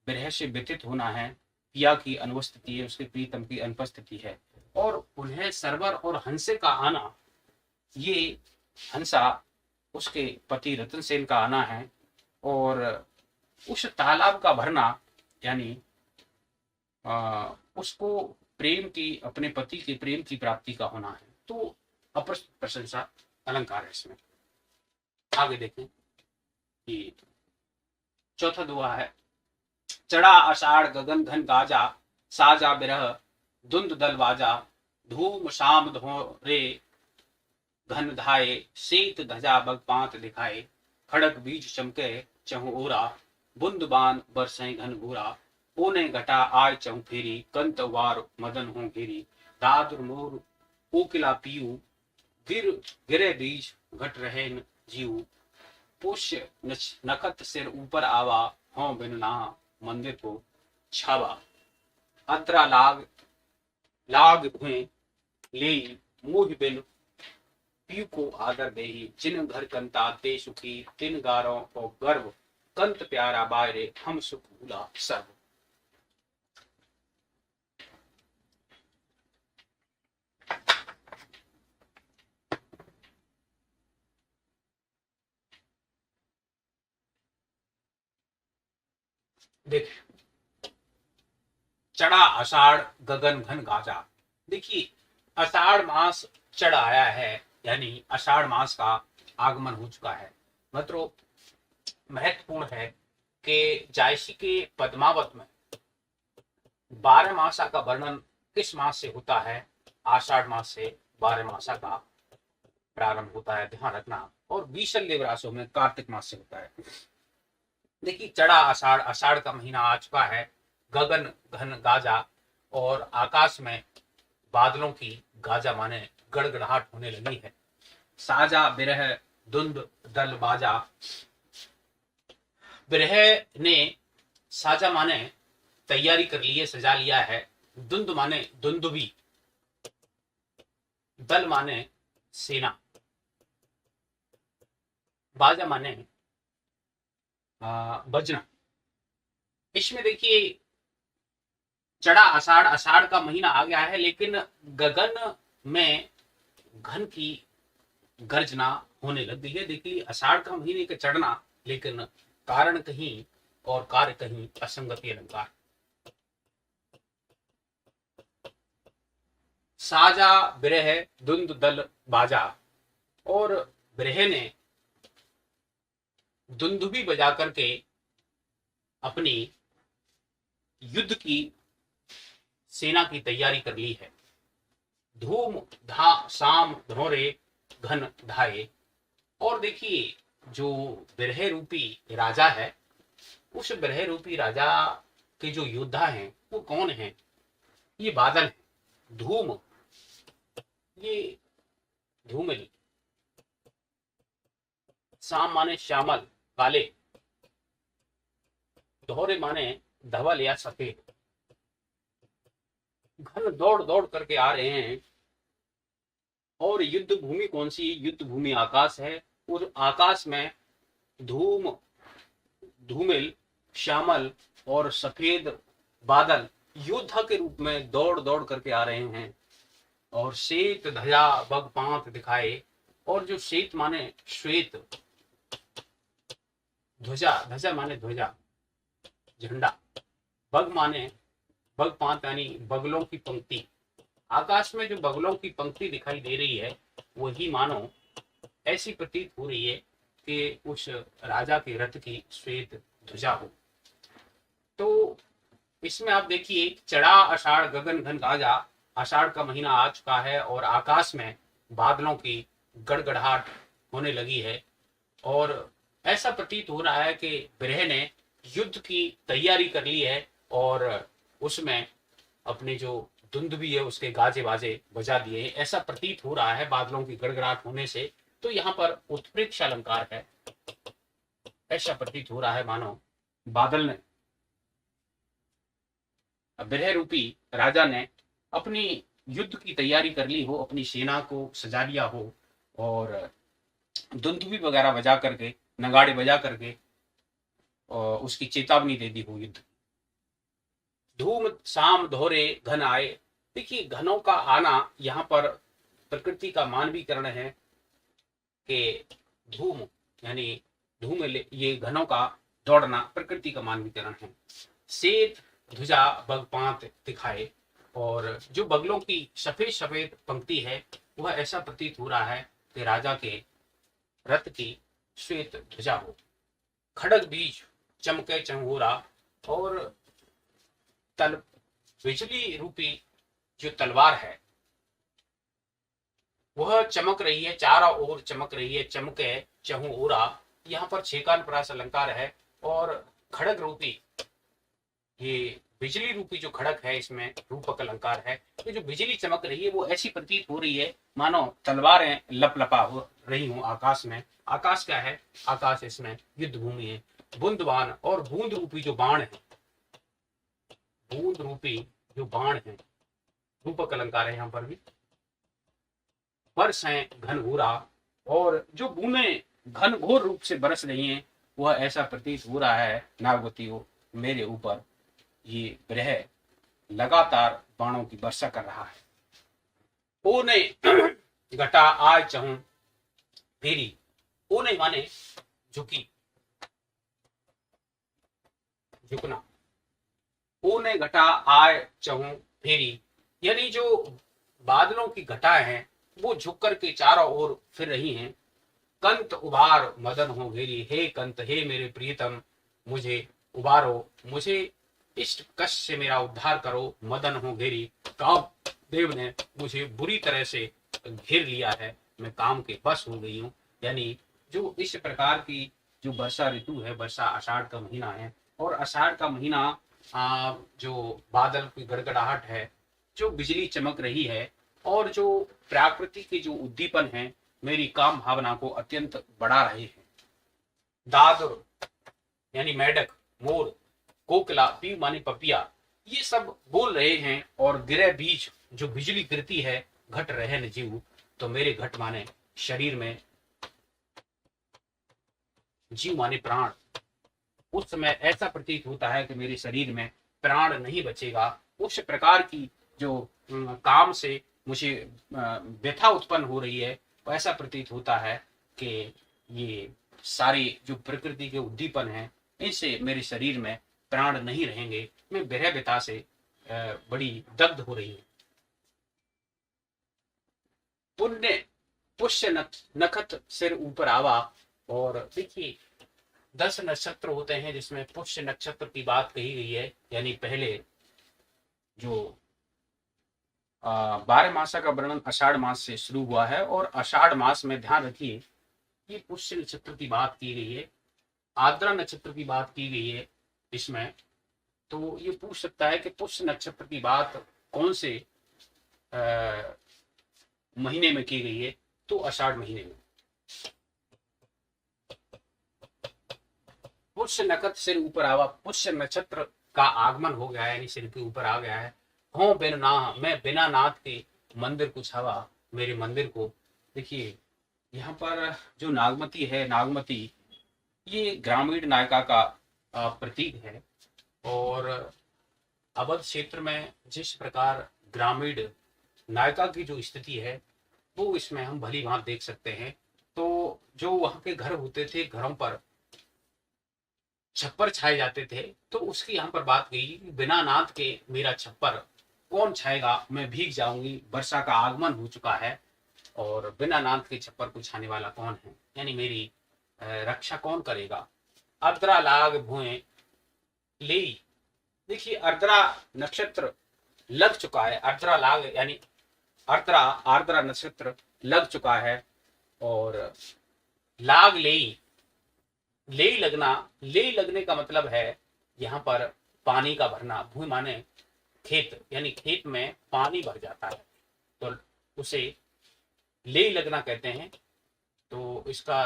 विरह से व्यतीत होना है, पिया की अनुपस्थिति है, उसके प्रीतम की अनुपस्थिति है। और उन्हें सरवर और हंसे का आना, ये हंसा उसके पति रतन सेन का आना है, और उस तालाब का भरना यानी उसको प्रेम की, अपने पति के प्रेम की प्राप्ति का होना है। तो अप्रशंसा अलंकार है इसमें। आगे देखें कि चौथा दुआ है, चढ़ा आषाढ़ गगन घन गाजा, साजा बिरह धुंध दल बाजा, धूम शाम धोरे घन धाये, शीत धजा बग पांत दिखाए, खड़क बीज चमके चहु ओरा, बुंद बान बरसें घन घूरा, ओने घटा आय चहु फेरी, कंत वार मदन हो घेरी, दादुर मोर कोकिला पीयू, गिर गिरे बीज घट रहे जीव, पुष्य नखत सिर ऊपर आवा, हों बिन ना मंदिर को छावा, अत्रा लाग लाग भुए ले, मोह बिन पीयू को आदर देही, जिन घर कंता ते सुखी, तिन गारों को गर्व, कंत प्यारा बायरे हम सुख भूला सर्व। देख, चढ़ा आषाढ़ गगन घन गाजा। देखिए आषाढ़ मास चढ़ आया है, यानी आषाढ़ मास का आगमन हो चुका है। मतलब महत्वपूर्ण है कि जायसी के पद्मावत में 12 मासा का वर्णन किस मास से होता है? आषाढ़ मास से 12 मासा का प्रारंभ होता है, ध्यान रखना। और बीसल्य रासों में कार्तिक मास से होता है। देखिए चढ़ा आषाढ़, आषाढ़ का महीना आ चुका है, गगन घन गाजा, और आकाश में बादलों की गाजा माने गड़गड़ाहट होने लगी है। साजा बिरह धुंध दल बाजा, बिरह ने साजा माने तैयारी कर ली है, सजा लिया है। धुंध माने धुंधुभी, दल माने सेना, बाजा माने बजना। इसमें देखिए चढ़ा आषाढ़, आषाढ़ का महीना आ गया है, लेकिन गगन में घन की गर्जना होने लग गई है। देखिए आषाढ़ का महीने का चढ़ना, लेकिन कारण कहीं और कार्य कहीं, असंगति अलंकार। साजा बिरह धुंध दल बाजा, और बिरह ने धुंधुभी बजा करके अपनी युद्ध की सेना की तैयारी कर ली है। धूम धा शाम धोरे घन धाये। और देखिए जो बिरह रूपी राजा है, उस बिरह रूपी राजा के जो योद्धा हैं वो कौन है? ये बादल है। धूम, ये धूमिल। शाम माने श्यामल, काले। धोरे माने धवल या सफेद। घन दौड़ दौड़ करके आ रहे हैं। और युद्ध भूमि कौन सी? युद्ध भूमि आकाश है। उस आकाश में धूम, धूमिल, श्यामल और सफेद बादल योद्धा के रूप में दौड़ दौड़ करके आ रहे हैं। और श्वेत ध्वजा बग पांत दिखाए। और जो श्वेत माने श्वेत, ध्वजा, ध्वजा माने ध्वजा, झंडा। बग माने बग पात यानी बगलों की पंक्ति। आकाश में जो बगलों की पंक्ति दिखाई दे रही है वही मानो ऐसी प्रतीत हो रही है कि उस राजा के रथ की श्वेत ध्वजा हो। तो इसमें आप देखिए, चढ़ा आषाढ़ गगन घन गाजा, आषाढ़ का महीना आ चुका है और आकाश में बादलों की गड़गड़ाहट होने लगी है और ऐसा प्रतीत हो रहा है कि ब्रह ने युद्ध की तैयारी कर ली है और उसमें अपने जो धुंध भी है उसके गाजे बाजे बजा दिए। ऐसा प्रतीत हो रहा है बादलों की गड़गड़ाहट होने से। तो यहाँ पर उत्प्रेक्ष अलंकार है। ऐसा प्रतीत हो रहा है मानो बादल ने, ब्रह रूपी राजा ने अपनी युद्ध की तैयारी कर ली हो, अपनी सेना को सजा लिया हो और धुंधुबी वगैरह बजा करके, नगाड़े बजा करके उसकी चेतावनी दे दी हो युद्ध। धूम शाम धोरे घन आए। देखिए, घनों का आना यहाँ पर प्रकृति का मानवीकरण है कि धूम यानी धूम, ये घनों का दौड़ना प्रकृति का मानवीकरण है। श्वेत ध्वजा बगपात दिखाए, और जो बगलों की सफेद सफेद पंक्ति है वह ऐसा प्रतीत हो रहा है कि राजा के रथ की श्वेत ध्वजा हो। खड़ग बीज चमके चंगोरा, और तल बिजली रूपी जो तलवार है वह चमक रही है, चारों ओर चमक रही है, चमके चहु ओरा। यहाँ पर छेकान प्रास अलंकार है और खड़ग रूपी, ये बिजली रूपी जो खड़ग है इसमें रूपक अलंकार है। ये जो बिजली चमक रही है वो ऐसी प्रतीत हो रही है मानो तलवारें लपलपा हो रही हूं आकाश में। आकाश क्या है? आकाश इसमें युद्ध भूमि है। बूंदबान और बूंद रूपी जो बाण है, बूंद रूपी जो बाण है, रूपक अलंकार है यहाँ पर भी। बरस है घनघोरा, और जो बूंदें घनघोर रूप से बरस रही हैं वह ऐसा प्रतीत हो रहा है नागवतियों मेरे ऊपर ये ब्रह लगातार बाणों की वर्षा कर रहा है। ओने घटा आय चहूं फेरी। ओने माने झुकी, झुकना। ओने घटा आय चहूं फेरी, यानी जो बादलों की घटाएं हैं वो झुक कर के चारों ओर फिर रही हैं। कंत उबार मदन हो घेरी, हे कंत, हे मेरे प्रियतम, मुझे उबारो, मुझे इष्ट कष्ट से मेरा उद्धार करो। मदन हो घेरी, काम देव ने मुझे बुरी तरह से घेर लिया है, मैं काम के बस हो गई हूँ। यानी जो इस प्रकार की जो वर्षा ऋतु है, वर्षा आषाढ़ का महीना है और आषाढ़ का महीना जो बादल की गड़गड़ाहट है, जो बिजली चमक रही है और जो प्रकृति के जो उद्दीपन है मेरी काम भावना को अत्यंत बढ़ा रहे हैं। दादर यानी मेढक, मोर, कोकिला, पीव माने पपिया, ये सब बोल रहे हैं। और गिरे बीज जो बिजली गिरती है, घट रहे न जीव, तो मेरे घट माने शरीर में, जीव माने प्राण। उस समय ऐसा प्रतीत होता है कि मेरे शरीर में प्राण नहीं बचेगा। उस प्रकार की जो काम से मुझे व्यथा उत्पन्न हो रही है, ऐसा प्रतीत होता है कि ये सारे जो प्रकृति के उद्दीपन हैं इनसे मेरे शरीर में प्राण नहीं रहेंगे। मैं विरह व्यथा से बड़ी दग्ध हो रही हूँ। पुण्य पुष्य नखत सिर ऊपर आवा, और देखिए 10 नक्षत्र होते हैं जिसमें पुष्य नक्षत्र की बात कही गई है। यानी पहले जो 12 मासा का वर्णन आषाढ़ मास से शुरू हुआ है और आषाढ़ मास में ध्यान रखिए ये पुष्य नक्षत्र की बात की गई है, आर्द्रा नक्षत्र की बात की गई है इसमें। तो ये पूछ सकता है कि पुष्य नक्षत्र की बात कौन से महीने में की गई है? तो आषाढ़ महीने में। पुष्य नक्षत्र सिर ऊपर आवा, पुष्य नक्षत्र का आगमन हो गया है, यानी सिर के ऊपर आ गया है। हो बिन ना, मैं बिना नाथ के मंदिर को छावा, मेरे मंदिर को। देखिए यहाँ पर जो नागमती है, नागमती ये ग्रामीण नायिका का प्रतीक है। और अवध क्षेत्र में जिस प्रकार ग्रामीण नायिका की जो स्थिति है वो इसमें हम भली भांति देख सकते हैं। तो जो वहाँ के घर होते थे, घरों पर छप्पर छाए जाते थे, तो उसकी यहाँ पर बात गई कि बिना नाद के मेरा छप्पर कौन छाएगा, मैं भीग जाऊंगी, वर्षा का आगमन हो चुका है और बिना नाद के छप्पर को छाने वाला कौन है, यानी मेरी रक्षा कौन करेगा। अर्द्रा लाग भुए ले, देखिए अर्द्रा नक्षत्र लग चुका है, अर्द्रा लाग यानी अर्द्रा आर्द्रा नक्षत्र लग चुका है और लाग ले, ले लगना, ले लगने का मतलब है यहाँ पर पानी का भरना, भूमि माने खेत, यानी खेत में पानी भर जाता है तो उसे ले लगना कहते हैं। तो इसका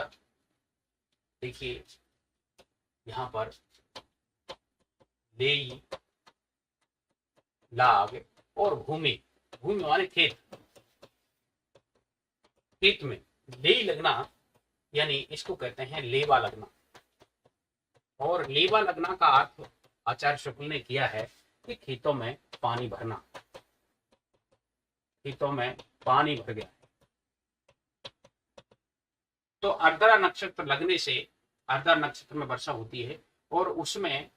देखिए यहाँ पर ले लाग और भूमि, भूमि माने खेत, खेत में ले लगना यानी इसको कहते हैं लेवा लगना। और लेवा लगना का अर्थ आचार्य शुक्ल ने किया है कि खेतों में पानी भरना, खेतों में पानी भर गया। तो अर्द्रा नक्षत्र लगने से अर्द्रा नक्षत्र में वर्षा होती है और उसमें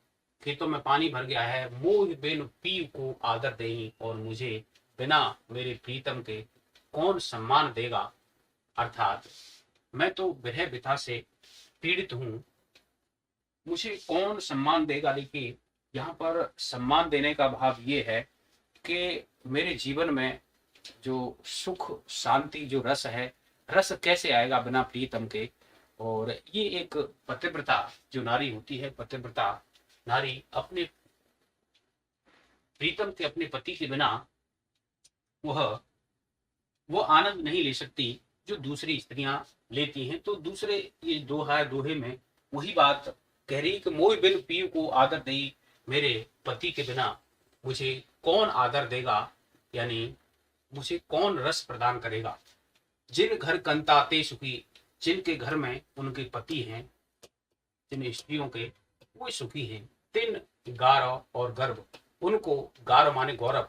खेतों में पानी भर गया है। मोह बिन पी को आदर देही, और मुझे बिना मेरे प्रीतम के कौन सम्मान देगा, अर्थात मैं तो विरह व्यथा से पीड़ित हूं, मुझे कौन सम्मान देगा। देखिए यहाँ पर सम्मान देने का भाव ये है कि मेरे जीवन में जो सुख शांति जो रस है, रस कैसे आएगा बिना प्रीतम के। और ये एक पतिव्रता जो नारी होती है, पतिव्रता नारी अपने प्रीतम के, अपने पति के बिना वो आनंद नहीं ले सकती जो दूसरी स्त्रियां लेती हैं। तो दूसरे ये दोहे में वही बात कह रही कि मोह बिन पीयू को आदर दई, मेरे पति के बिना मुझे कौन आदर देगा, यानी मुझे कौन रस प्रदान करेगा। जिन घर कंताते सुखी, जिनके घर में उनके पति हैं, जिन स्त्रियों के वो सुखी हैं। तिन गारव और गर्भ, उनको गारव माने गौरव,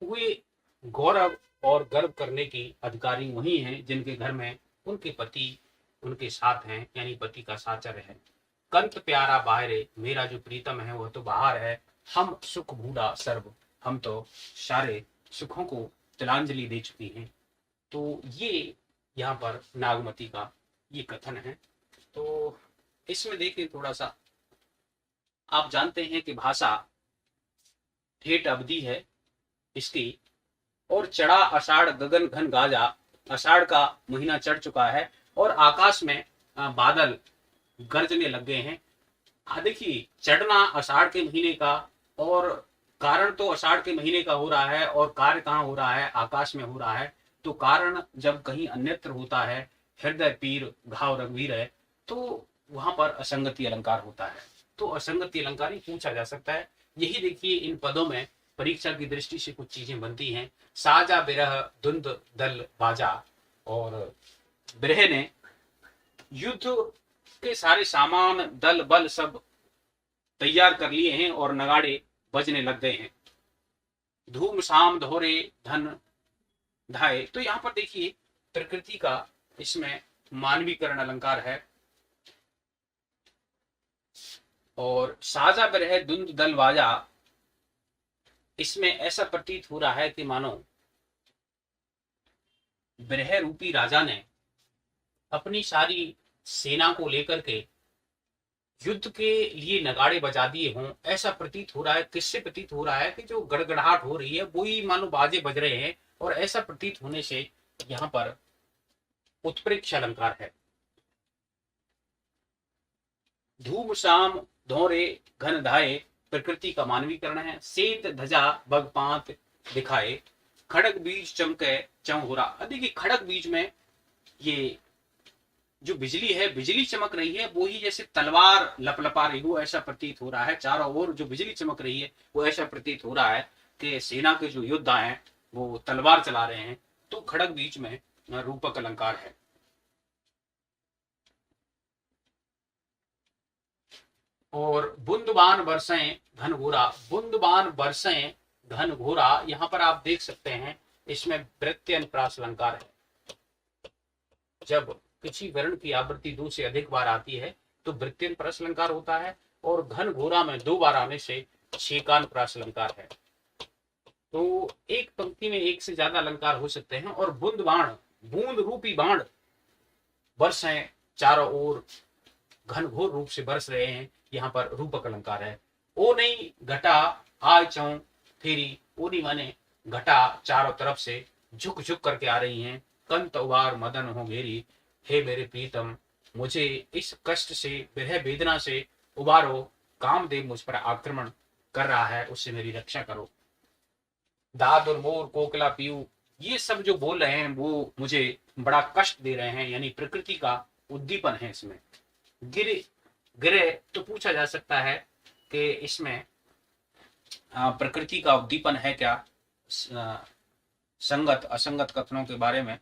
वे गौरव और गर्व करने की अधिकारी वही हैं जिनके घर में उनके पति उनके साथ हैं, यानी पति का साचर्य है। कंत प्यारा बाहरे, मेरा जो प्रीतम है वह तो बाहर है। हम सुख भूडा सर्व, हम तो सारे सुखों को तिलांजलि दे चुकी हैं। तो ये यहाँ पर नागमती का ये कथन है। तो इसमें देखिए थोड़ा सा, आप जानते हैं कि भाषा ठेठ अवधि है इसकी, और चढ़ा आषाढ़ गगन घन गाजा, आषाढ़ का महीना चढ़ चुका है और आकाश में बादल गरजने लग गए हैं। देखिए चढ़ना आषाढ़ के महीने का, और कारण तो आषाढ़ के महीने का हो रहा है और कार्य कहाँ हो रहा है, आकाश में हो रहा है। तो कारण जब कहीं अन्यत्र होता है, हृदय पीर घाव रघुवीर है, तो वहां पर असंगति अलंकार होता है। तो असंगति अलंकार ही पूछा जा सकता है। यही देखिए इन पदों में परीक्षा की दृष्टि से कुछ चीजें बनती हैं। साजा बिरह धुंध दल बाजा, और बिरह ने युद्ध के सारे सामान दल बल सब तैयार कर लिए हैं और नगाड़े बजने लग गए हैं। धूम शाम धोरे धन धाए, तो यहाँ पर देखिए प्रकृति का इसमें मानवीकरण अलंकार है। और साजा बिरह धुंध दल बाजा, इसमें ऐसा प्रतीत हो रहा है कि मानो बिरह रूपी राजा ने अपनी सारी सेना को लेकर के युद्ध के लिए नगाड़े बजा दिए हों, ऐसा प्रतीत हो रहा है। किससे प्रतीत हो रहा है कि जो गड़गड़ाहट हो रही है वही मानो बाजे बज रहे हैं, और ऐसा प्रतीत होने से यहाँ पर उत्प्रेक्ष अलंकार है। धूम शाम धोरे घन धाये, प्रकृति का मानवीकरण है। सेत ध्वजा बगपात दिखाए, खड़ग बीज चमके चमहुरा। देखिए खड़ग बीज में ये जो बिजली है, बिजली चमक रही है, वो ही जैसे तलवार लपलपा रही हो ऐसा प्रतीत हो रहा है। चारों ओर जो बिजली चमक रही है वो ऐसा प्रतीत हो रहा है कि सेना के जो योद्धा हैं वो तलवार चला रहे हैं। तो खड़ग बीच में रूपक अलंकार है। और बुंदबान बरसें घन घोरा, बुंदबान बरसें घन घोरा, यहाँ पर आप देख सकते हैं इसमें वृत्ति अनुप्रास अलंकार है। जब किसी वर्ण की आवृत्ति 2 से अधिक बार आती है तो वृत्तियन परस अलंकार होता है, और घन घोरा में 2 बार आने से छेकान प्रास अलंकार है। तो एक पंक्ति में एक से ज्यादा अलंकार हो सकते हैं। और बूंद बाण, बूंद रूपी बाण बरस हैं चारों ओर, घनघोर रूप से बरस रहे हैं, यहाँ पर रूपक अलंकार है। ओ नहीं घटा आय चौ फेरी, ओनी माने घटा चारों तरफ से झुक झुक करके आ रही हैं, कंत उबार मदन हो घेरी, हे मेरे प्रीतम मुझे इस कष्ट से, विरह वेदना से उबारो, कामदेव मुझ पर आक्रमण कर रहा है, उससे मेरी रक्षा करो। दाद और मोर कोकला पीयू, ये सब जो बोल रहे हैं वो मुझे बड़ा कष्ट दे रहे हैं, यानी प्रकृति का उद्दीपन है इसमें। गिरे गिरे तो पूछा जा सकता है कि इसमें प्रकृति का उद्दीपन है क्या। संगत असंगत कथनों के बारे में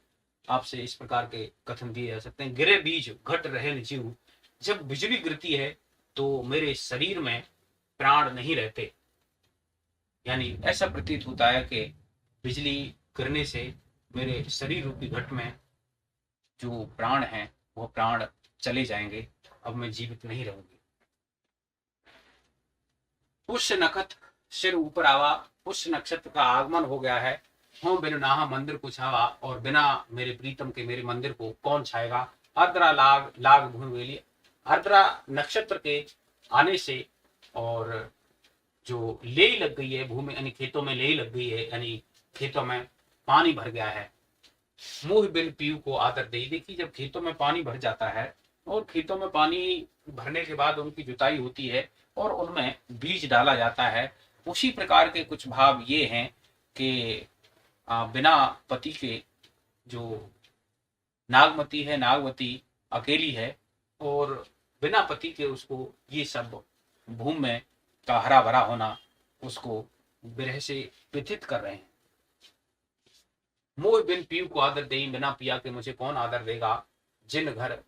आपसे इस प्रकार के कथन दिए जा सकते हैं। गिरे बीज घट रहे जीव, जब बिजली गिरती है तो मेरे शरीर में प्राण नहीं रहते, यानी ऐसा प्रतीत होता है कि बिजली गिरने से मेरे शरीर रूपी घट में जो प्राण हैं वो प्राण चले जाएंगे, अब मैं जीवित नहीं रहूंगी। पुष्य नक्षत्र सिर ऊपर आवा, पुष्य नक्षत्र का आगमन हो गया है। हो बिन नाहा मंदिर को छावा, और बिना मेरे प्रीतम के मेरे मंदिर को कौन छाएगा। आर्द्रा लाग लाग भूमि, आर्द्रा नक्षत्र के आने से और जो ले लग गई है भूमि, यानी खेतों में ले लग गई है, यानी खेतों में पानी भर गया है। मुंह बिन पीयू को आदर दे, देखिए जब खेतों में पानी भर जाता है और खेतों में पानी भरने के बाद उनकी जुताई होती है और उनमें बीज डाला जाता है, उसी प्रकार के कुछ भाव ये हैं कि बिना पति के जो नागमती है, नागवती अकेली है, और बिना पति के उसको ये सब भूमि में का हरा भरा होना उसको विरह से व्यथित कर रहे हैं। मोह बिन पीयू को आदर दे, बिना पिया के मुझे कौन आदर देगा। जिन घर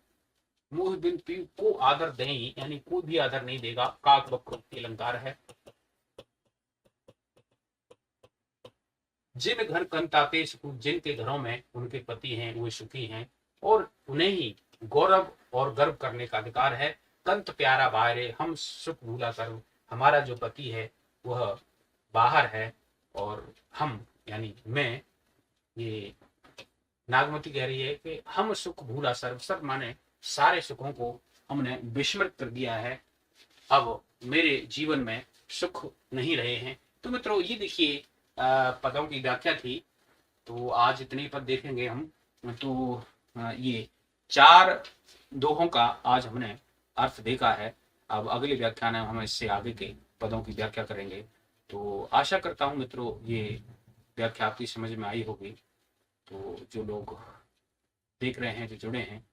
मोह बिन पीयू को आदर दें, यानी कोई भी आदर नहीं देगा, काक बक्रोक्ति अलंकार है। जिन घर कंताते सुख, जिनके घरों में उनके पति हैं वो सुखी हैं और उन्हें ही गौरव और गर्व करने का अधिकार है। कंत प्यारा बाहरे, हम सुख भूला कर, हमारा जो पति है वह बाहर है और हम यानी मैं, ये नागमती कह रही है कि हम सुख भूला, सर्व सर्व माने सारे सुखों को हमने विस्मृत कर दिया है, अब मेरे जीवन में सुख नहीं रहे हैं। तो मित्रों ये देखिए पदों की व्याख्या थी, तो आज इतने पद देखेंगे हम। तो ये 4 दोहों का आज हमने अर्थ देखा है। अब अगले व्याख्यान में हम इससे आगे के पदों की व्याख्या करेंगे। तो आशा करता हूँ मित्रों ये व्याख्या आपकी समझ में आई होगी। तो जो लोग देख रहे हैं, जो जुड़े हैं,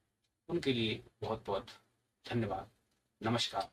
उनके लिए बहुत बहुत धन्यवाद। नमस्कार।